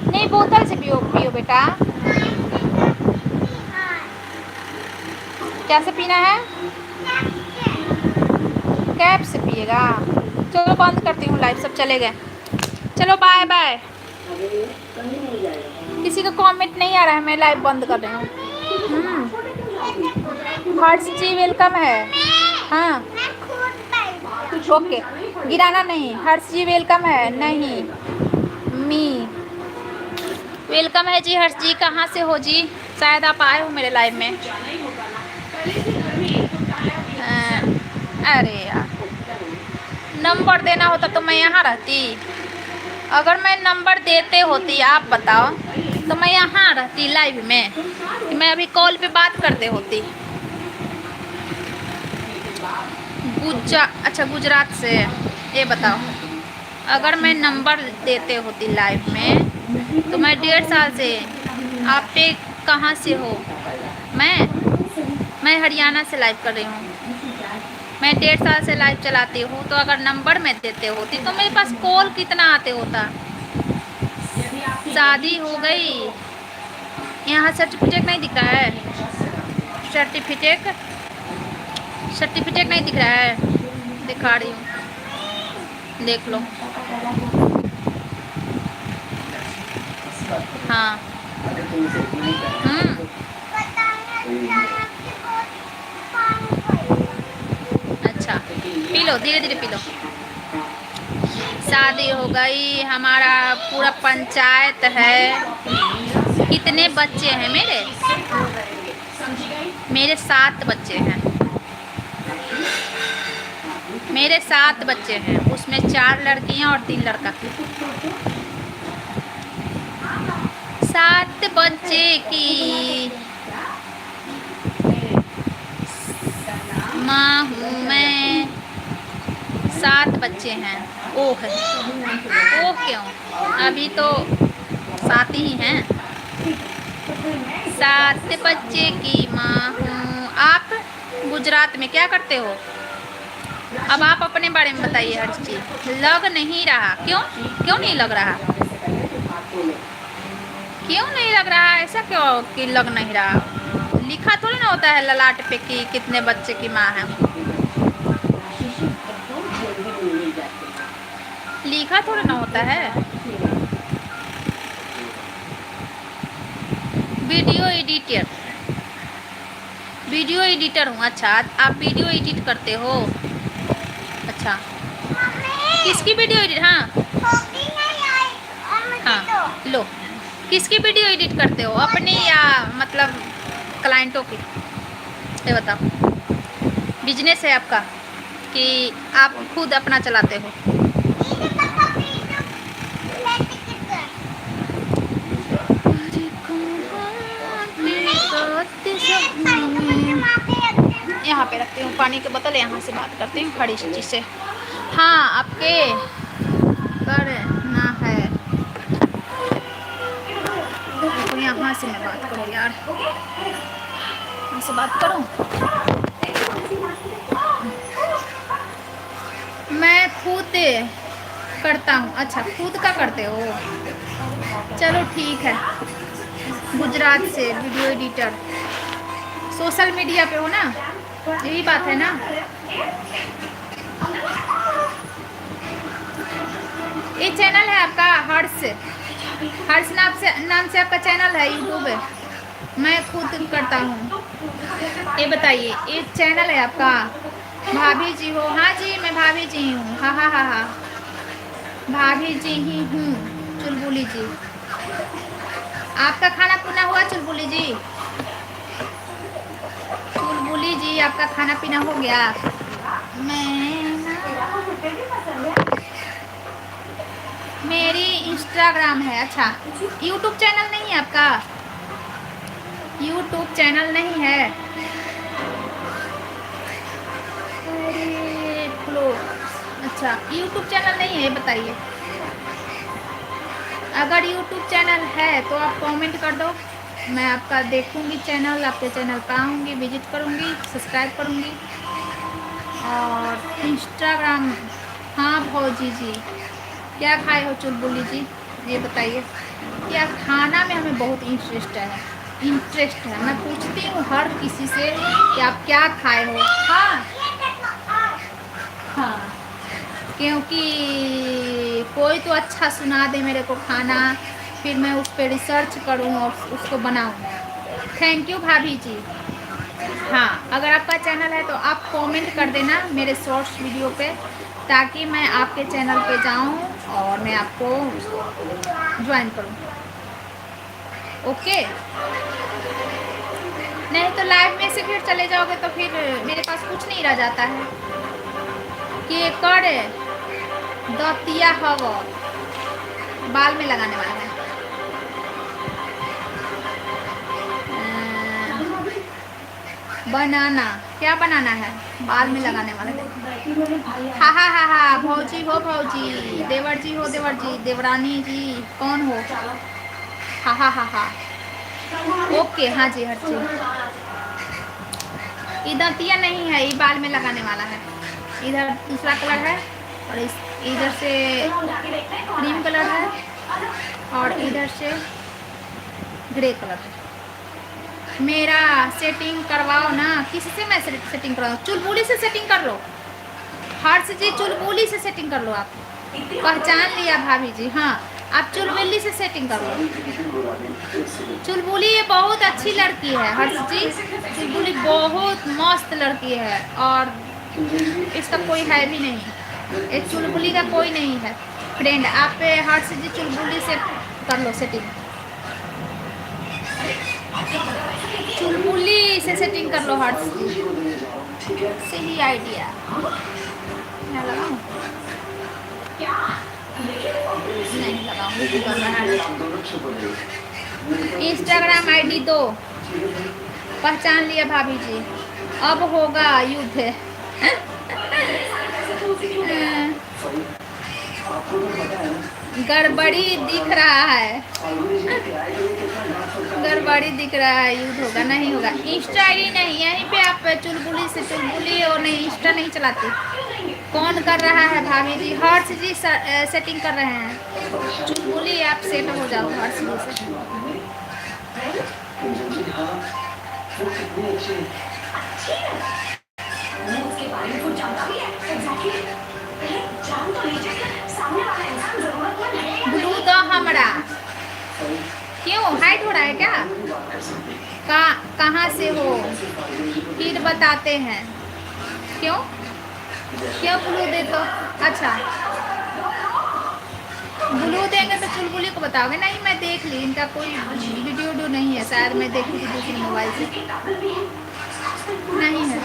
नहीं बोतल से पियो पियो बेटा। कैसे पीना है? कैप से पिएगा? चलो बंद करती हूँ लाइव, सब चले गए। चलो बाय बाय। किसी का कमेंट नहीं आ रहा है, मैं लाइव बंद कर रही हूँ। हर्ष जी वेलकम है। हाँ ओके, गिराना नहीं। हर्ष जी वेलकम है। नहीं मी वेलकम है जी। हर्ष जी कहाँ से हो जी? शायद आप आए हो मेरे लाइव में। अरे यार नंबर देना होता तो मैं यहाँ रहती। अगर मैं नंबर देते होती, आप बताओ तो मैं यहाँ रहती लाइव में कि मैं अभी कॉल पे बात करते होती। अच्छा गुजरात से। ये बताओ, अगर मैं नंबर देते होती लाइव में तो मैं 1.5 साल से आप पे कहाँ से हो? मैं हरियाणा से लाइव कर रही हूँ। मैं 1.5 साल से लाइव चलाती हूँ, तो अगर नंबर में देते होती तो मेरे पास कॉल कितना आते होता। शादी हो गई। यहाँ सर्टिफिकेट नहीं दिख रहा है? सर्टिफिकेट नहीं दिख रहा है? दिखा रही हूँ, देख लो। हाँ। अच्छा, पी लो, धीरे धीरे पी लो। शादी हो गई, हमारा पूरा पंचायत है। कितने बच्चे हैं मेरे? मेरे 7 बच्चे हैं। मेरे 7 बच्चे हैं, उसमें 4 लड़कियां और 3 लड़का। 7 बच्चे की माँ हूँ मैं। 7 बच्चे हैं। ओह है, ओह क्यों? अभी तो 7 ही हैं। 7 बच्चे की माँ हूँ। आप गुजरात में क्या करते हो? अब आप अपने बारे में बताइए हर चीज़। लग नहीं रहा, क्यों नहीं लग रहा? क्यों नहीं लग रहा? ऐसा क्यों कि लग नहीं रहा? लिखा थोड़ी ना होता है ललाट पे कि कितने बच्चे की माँ है। लिखा थोड़ी ना होता है। वीडियो एडिटर हूँ। अच्छा, आप वीडियो एडिट करते हो? अच्छा, किसकी वीडियो एडिट? हाँ लो, किसकी वीडियो एडिट करते हो? अपनी या मतलब क्लाइंटों की? ये बताओ। बिजनेस है आपका कि आप खुद अपना चलाते हो? यहाँ पे रखती हूँ पानी की बोतल, यहाँ से बात करती हूँ खड़ी चीज से। हाँ, आपके करना है तो यहाँ से मैं बात करूँ यार, यहाँ से बात करूँ। मैं खुद करता हूँ। अच्छा, खुद का करते हो? चलो ठीक है। गुजरात से वीडियो एडिटर, सोशल मीडिया पे हो ना? यही बात है ना? ये चैनल है आपका हर्ष नाम से आपका चैनल है यूट्यूब है? मैं खुद करता हूँ। ये बताइए, ये चैनल है आपका? भाभी जी हो? हाँ जी, मैं भाभी जी हूँ। हाँ हाँ हाँ हाँ, भाभी जी ही हूँ। चुलबुली जी, आपका खाना पीना हुआ? चुलबुली जी, आपका खाना पीना हो गया? मेरी इंस्टाग्राम है। अच्छा, यूट्यूब चैनल नहीं है आपका? यूट्यूब चैनल नहीं है? अच्छा, यूट्यूब चैनल नहीं है, बताइए। अगर यूट्यूब चैनल है तो आप कमेंट कर दो, मैं आपका देखूंगी चैनल, आपके चैनल पर आऊँगी, विजिट करूँगी, सब्सक्राइब करूँगी। और इंस्टाग्राम, हाँ भौजी जी, क्या खाए हो चुलबुली जी? ये बताइए। क्या खाना में हमें बहुत इंटरेस्ट है। मैं पूछती हूँ हर किसी से कि आप क्या खाए हो। हाँ, क्योंकि कोई तो अच्छा सुना दे मेरे को खाना, फिर मैं उस पर रिसर्च करूँ और उसको बनाऊँ। थैंक यू भाभी जी। हाँ, अगर आपका चैनल है तो आप कमेंट कर देना मेरे शॉर्ट्स वीडियो पे, ताकि मैं आपके चैनल पे जाऊँ और मैं आपको ज्वाइन करूँ। ओके, नहीं तो लाइव में से फिर चले जाओगे तो फिर मेरे पास कुछ नहीं रह जाता है। कि कर दतिया हवा बाल में लगाने वाला है। बनाना, क्या बनाना है? बाल में लगाने वाले। हा हा हा हा, भौजी हो भौजी, देवर जी हो देवर जी, देवरानी जी, कौन हो? हा हा हा हा, ओके, हाँ जी, हर चीज। ये दंतिया नहीं है, ये बाल में लगाने वाला है। इधर दूसरा कलर है और इधर से क्रीम कलर है और इधर से ग्रे कलर है। मेरा सेटिंग करवाओ ना। किससे मैं सेटिंग करवाऊँ? चुलबुली से सेटिंग कर लो हर्ष जी, चुलबुली से सेटिंग कर लो। आप पहचान लिया भाभी जी, हाँ, आप चुलबुली से सेटिंग कर लो। चुलबुली ये बहुत अच्छी लड़की है हर्ष जी, चुलबुली बहुत मस्त लड़की है और इसका कोई है भी नहीं, एक चुलबुली का कोई नहीं है फ्रेंड। आप हर्ष जी चुलबुली से कर लो सेटिंग, चुलबुली से सेटिंग कर लो हर्ष जी, सही आइडिया। मैं लगाऊं? नहीं लगाऊंगी, कर रहा है। इंस्टाग्राम आईडी दो, पहचान लिया भाभी जी, अब होगा युद्ध। गड़बड़ी दिख रहा है, गड़बड़ी दिख रहा है, युद्ध होगा, नहीं होगा। इंस्टा आईडी नहीं, यहीं पे आप चुलबुली से, चुलबुली और नहीं, इंस्टा नहीं चलाती। कौन कर रहा है भाभी जी? हर्ष जी सेटिंग कर रहे हैं। चुलबुली आप सेट हो जाओ हर्ष जी से। ब्लू दो हमरा, क्यों हाइट हो रहा है क्या? कहाँ से हो फिर बताते हैं। क्यों क्यों ब्लू दे तो? अच्छा, ब्लू देंगे तो चुलबुली को बताओगे? नहीं, मैं देख ली, इनका कोई वीडियो नहीं है, शायद मैं देखी थी दूसरे मोबाइल से, नहीं है।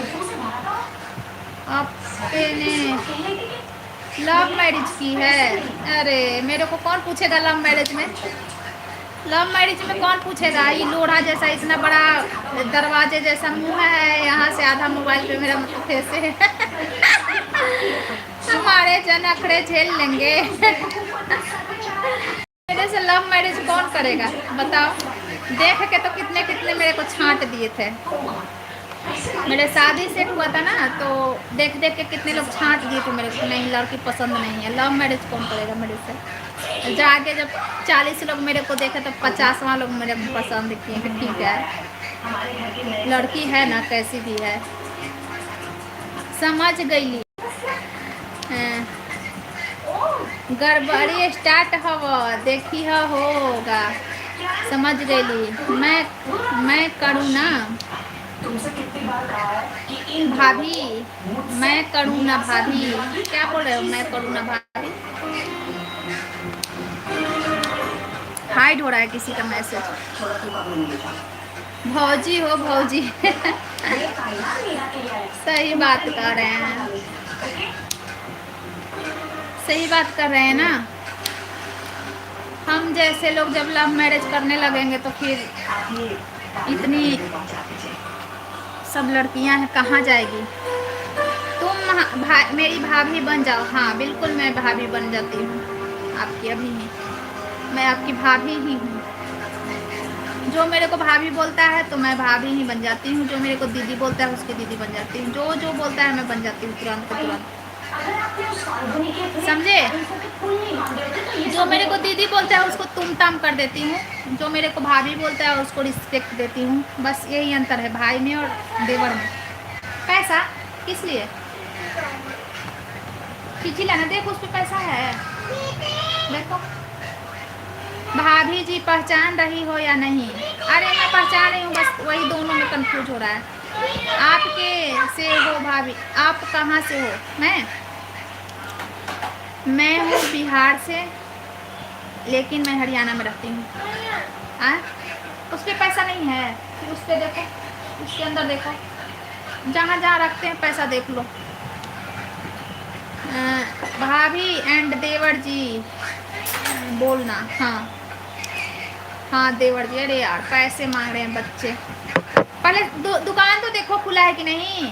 आपने लव मैरिज की है? अरे मेरे को कौन पूछेगा लव मैरिज में? लव मैरिज में कौन पूछेगा? ये लोढ़ा जैसा इतना बड़ा दरवाजे जैसा मुंह है, यहाँ से आधा मोबाइल पे मेरा मतलब कैसे है। हमारे जन अखड़े झेल लेंगे। मेरे से लव मैरिज कौन करेगा बताओ? देख के तो कितने कितने मेरे को छांट दिए थे। मेरे शादी सेट हुआ था ना, तो देख देख के कितने लोग छांट दिए थे मेरे को, नहीं लड़की पसंद नहीं है। लव मैरिज कौन करेगा मेरे से? जाके जब 40 लोग मेरे को देखे तो 50वां लोग मेरे को पसंद किए कि ठीक है, लड़की है ना कैसी भी है। समझ गई, गड़बड़ी स्टार्ट हो देखी होगा, समझ गई। मैं करूँ ना भाभी, मैं करूँ ना भाभी, क्या बोल रहे हो? मैं करूँ ना भाभी, हाइड हो रहा है किसी का मैसेज। भौजी हो भौजी। सही बात कर रहे हैं, सही बात कर रहे हैं ना। हम जैसे लोग जब लव मैरिज करने लगेंगे तो फिर इतनी सब लड़कियां हैं कहाँ जाएगी? तुम मेरी भाभी बन जाओ। हाँ बिल्कुल, मैं भाभी बन जाती हूँ आपकी, अभी ही मैं आपकी भाभी ही हूँ। जो मेरे को भाभी बोलता है तो मैं भाभी ही बन जाती हूँ, जो मेरे को दीदी बोलता है उसकी दीदी बन जाती हूँ, जो जो बोलता है मैं बन जाती हूँ तुरंत के तुरंत, समझे? जो मेरे को दीदी बोलता है उसको तुम ताम कर देती हूँ, जो मेरे को भाभी बोलता है उसको रिस्पेक्ट देती हूँ। बस यही अंतर है भाई में और देवर में। पैसा किस लिए? खींची लाना, देख उस पर पैसा है, देखो। भाभी जी पहचान रही हो या नहीं? अरे मैं पहचान रही हूँ, बस वही दोनों में कंफ्यूज हो रहा है। आपके से हो भाभी? आप कहाँ से हो? मैं हूँ बिहार से, लेकिन मैं हरियाणा में रहती हूँ। उस पर पैसा नहीं है, उस पर देखो, उसके अंदर देखो, जहाँ जहाँ रखते हैं पैसा देख लो। भाभी एंड देवर जी बोलना। हाँ हाँ देवर जी, अरे यार पैसे मांग रहे हैं बच्चे, पहले दुकान तो देखो खुला है कि नहीं।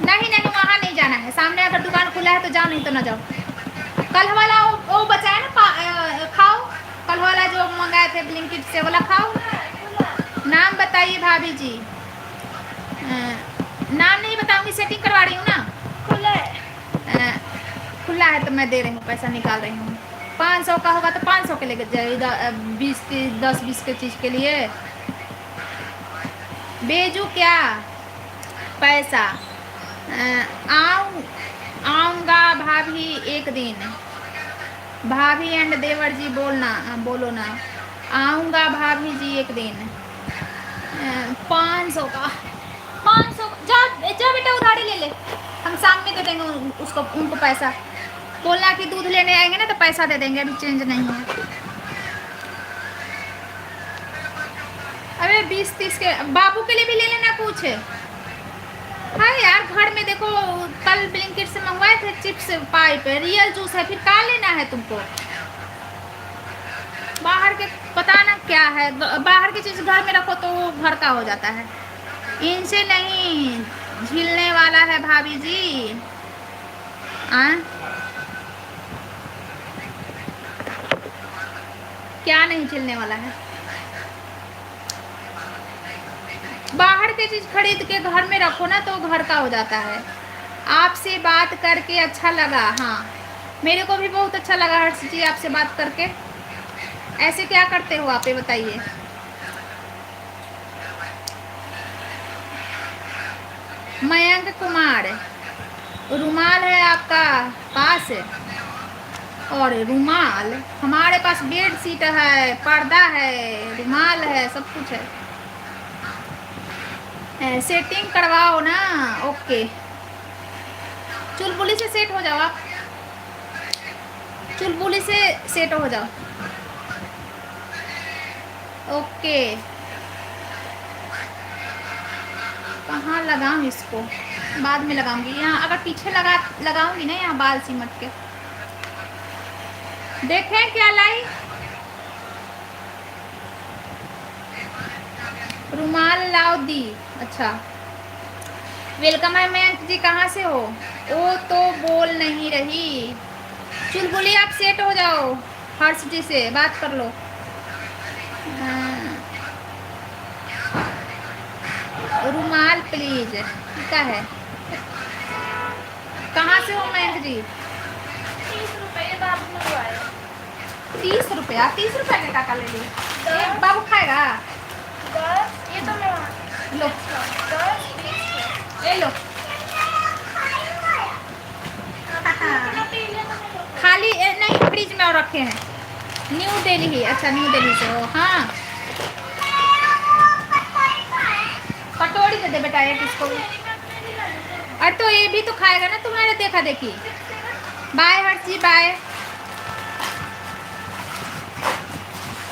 नहीं नहीं वहाँ नहीं जाना है, सामने अगर दुकान खुला है तो जाओ, नहीं तो ना जाओ। कल वाला वो बचा है ना, खाओ। कल वाला जो मंगाए थे ब्लिंकिट से वाला खाओ। नाम बताइए भाभी जी। नाम नहीं बताऊंगी, सेटिंग करवा रही हूँ ना। खुला है तो मैं दे रही हूँ, पैसा निकाल रही हूँ। 500 का होगा तो 500 के लेके जाइएगा, 10-20 के चीज़ के लिए भेजू क्या पैसा। आऊँगा भाभी एक दिन। भाभी एंड देवर जी बोलो ना। आऊँगा भाभी जी एक दिन। 500 का 500। जा बेटा उधारी ले ले, हम शाम में दे देंगे उनको पैसा। बोलना कि दूध लेने आएंगे ना तो पैसा दे देंगे, अभी चेंज नहीं है। अरे 20-30 के बाबू के लिए भी ले लेना कुछ। हाँ यार घर में देखो, कल ब्लिंकिट से मंगवाए थे चिप्स पाइप, रियल जूस है, फिर क्या लेना है तुमको। बाहर के पता ना क्या है, बाहर की चीज़ घर में रखो तो वो घर का हो जाता है। इनसे नहीं झिलने वाला है भाभी जी। क्या नहीं झिलने वाला है। बाहर की चीज़ खरीद के घर में रखो ना तो घर का हो जाता है। आपसे बात करके अच्छा लगा। हाँ मेरे को भी बहुत अच्छा लगा हर्ष जी आपसे बात करके। ऐसे क्या करते हो आप, ये बताइए। मयंक कुमार, रुमाल है आपका पास? और रुमाल हमारे पास बेड शीट है, पर्दा है, रुमाल है, सब कुछ है। सेटिंग करवाओ ना। ओके चुलबुली से सेट हो जाओ, आप चुलबुली से सेट हो जाओ। ओके कहाँ लगाऊं इसको, बाद में लगाऊंगी। यहाँ अगर पीछे लगाऊंगी ना, यहाँ बाल सिमट के। देखें क्या लाई, रुमाल लाओ दी। अच्छा वेलकम है मयंक जी, कहाँ से हो? ओ तो बोल नहीं रही। चुलबुली आप सेट हो जाओ, हर्ष जी से बात कर लो। रुमाल प्लीज। क्या है, कहाँ से हो मयंक जी? 30 रुपये बाबू ने दवाया। 30 रुपया? 30 रुपया के काका ले ली, बाबू खाएगा? 10 ये तो मैं लो 10 20 ले लो। खाली नहीं, फ्रिज में और रखे हैं। न्यू दिल्ली ही। अच्छा न्यू दिल्ली से हो? हाँ कटोरी दे दे बेटा एक इसको। अरे तो ये भी तो खाएगा ना तुम्हारे देखा देखी। Bye Harshi, bye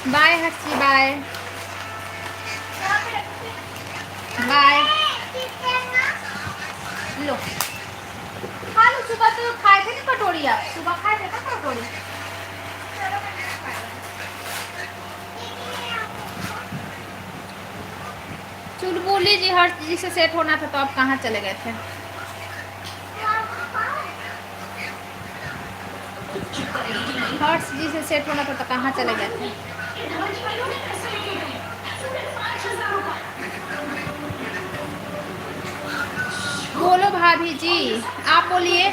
bye Harshi, bye bye. लो खा लो, सुबह तो खाए थे ना कटोरी, आप सुबह खाए थे ना कटोरी। चुलबुली जी हर्ष जी से सेट होना था तो आप कहाँ चले गए थे? हर्ष जी से सेट होना था तो कहाँ चले गए थे? बोलो भाभी जी, आप बोलिए।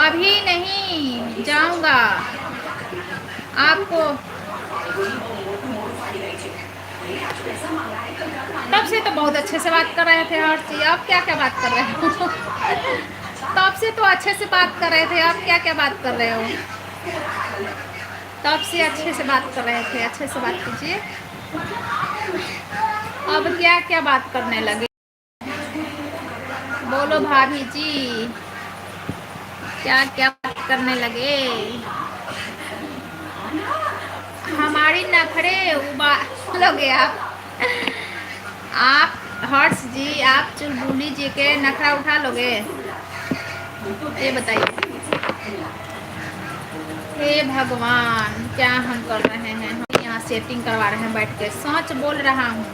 अभी नहीं जाऊंगा, आपको तब से तो बहुत अच्छे से बात कर रहे थे हर्ष जी, आप क्या क्या बात कर रहे हो? तब से तो अच्छे से बात कर रहे थे, आप क्या क्या बात कर रहे हो? तब से अच्छे से बात कर रहे थे, अच्छे से बात कीजिए। अब क्या क्या बात करने लगे? बोलो भाभी जी, क्या क्या बात करने लगे? हमारी नखरे उबालोगे आप हर्ष जी, आप चुलबुली जी के नखरा उठा लोगे? ये बताइए। हे भगवान क्या हम कर रहे हैं। यहाँ सेटिंग करवा रहे हैं बैठ के। सच बोल रहा हूँ।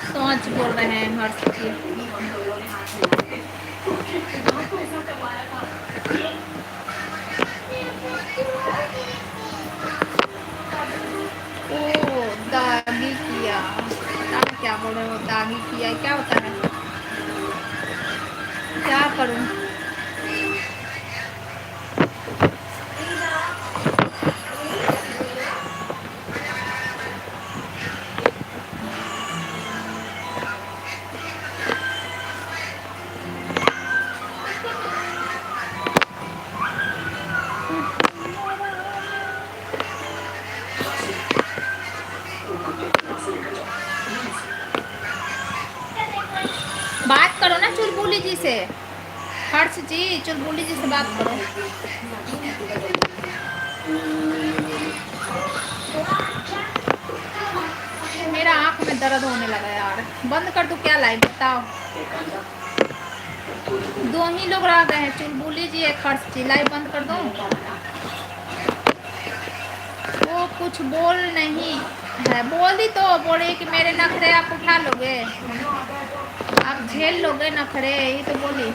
सच बोल रहे हैं हर्ष जी। ओ दागी किया, पता नहीं क्या बोल रहे हो। दागी किया क्या होता है? क्या करूं? बात करो ना चुलबुली जी से। हर्ष जी, चुलबुली जी से बात करो। मेरा आंख में दर्द होने लगा यार। बंद कर दूं क्या लाइव? बताओ। 2 ही लोग रह गए हैं, चुलबुली जी एक हर्ष जी। लाइव बंद कर दूं? वो कुछ बोल नहीं है। बोल दी तो बोले कि मेरे नखरे आप उठा लोगे, आप झेल लोगे नखरे, यही तो बोली।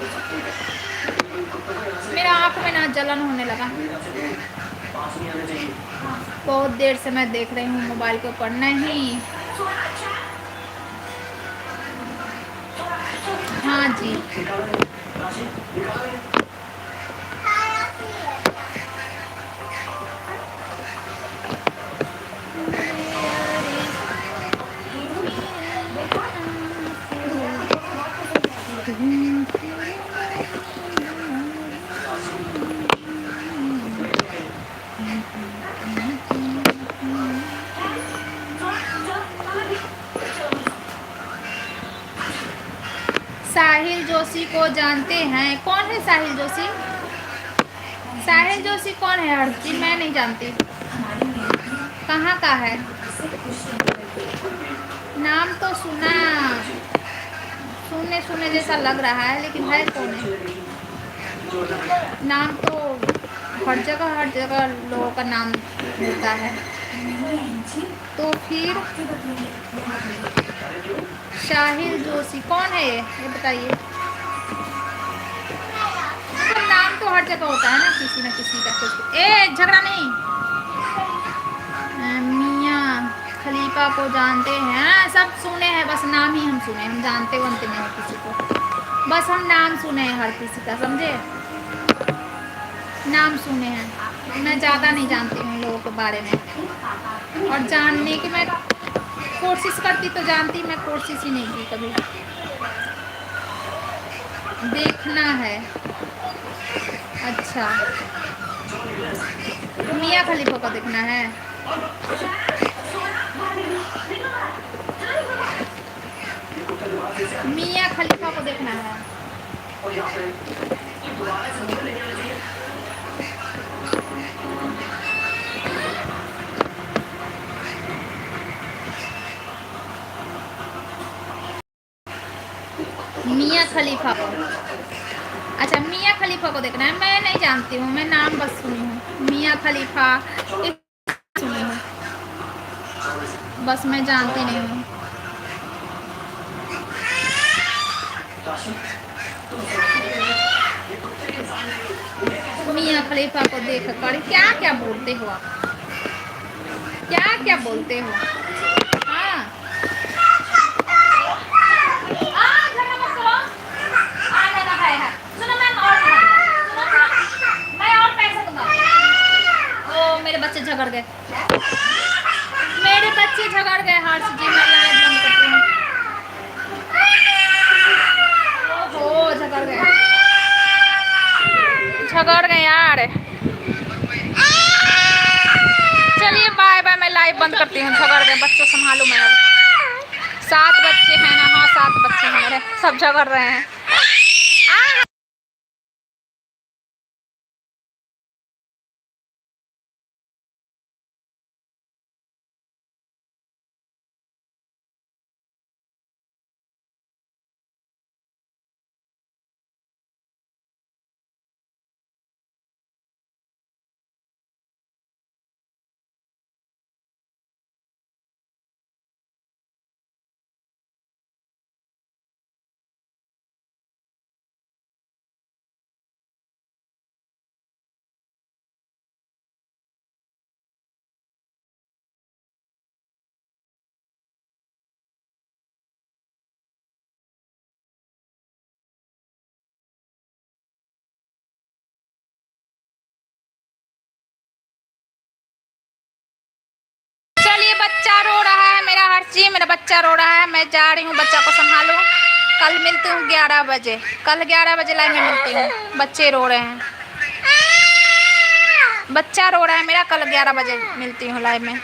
मेरा आंख में ना जलन होने लगा। बहुत देर से मैं देख रही हूँ मोबाइल के ऊपर। नहीं, हाँ जी। साहिल जोशी को जानते हैं? कौन है साहिल जोशी? साहिल जोशी कौन है हर्ष जी? मैं नहीं जानती। कहाँ का है? नाम तो सुना, सुनने सुनने जैसा लग रहा है, लेकिन है कौन है? नाम तो हर जगह लोगों का नाम होता है। तो फिर साहिल जोशी कौन है ये बताइए। तो नाम तो हर जगह होता है ना किसी का कुछ। ए झगड़ा नहीं। मियाँ खलीफा को जानते हैं? सब सुने हैं, बस नाम ही हम सुने, हम जानते बनते नहीं किसी को। बस हम नाम सुने हैं हर किसी का, समझे? नाम सुने हैं, मैं ज़्यादा नहीं जानती हूँ लोगों के बारे में। और जानने की मैं कोशिश करती तो जानती, मैं कोशिश ही नहीं की कभी। देखना है, अच्छा। मियाँ खलीफा को देखना है। मियाँ खलीफा को देखना है। मियाँ खलीफा को, अच्छा मियाँ खलीफा को देखना है। मैं नहीं जानती हूँ, मैं नाम बस सुनी हूँ। मियाँ खलीफा सुनी हूँ, बस मैं जानती नहीं हूँ। मियाँ खलीफा को देख कर क्या क्या बोलते हो आप? क्या क्या बोलते हो? हाँ, मेरे बच्चे झगड़ गए, मेरे बच्चे झगड़ गए हर्ष जी। मैं लाइव बंद करती हूँ। ओहो झगड़ गए यार। चलिए बाय बाय, मैं लाइव बंद करती हूँ। झगड़ गए बच्चों, संभालो। मैं अब 7 बच्चे हैं ना, हाँ 7 बच्चे हैं मेरे, सब झगड़ रहे हैं। बच्चा रो रहा है, मेरा हर्षी, मेरा बच्चा रो रहा है। मैं जा रही हूँ बच्चा को संभालूं। कल मिलती हूँ 11 बजे। कल 11 बजे लाइव में मिलती हूँ। बच्चे रो रहे हैं, बच्चा रो रहा है मेरा। कल 11 बजे मिलती हूँ लाइव में।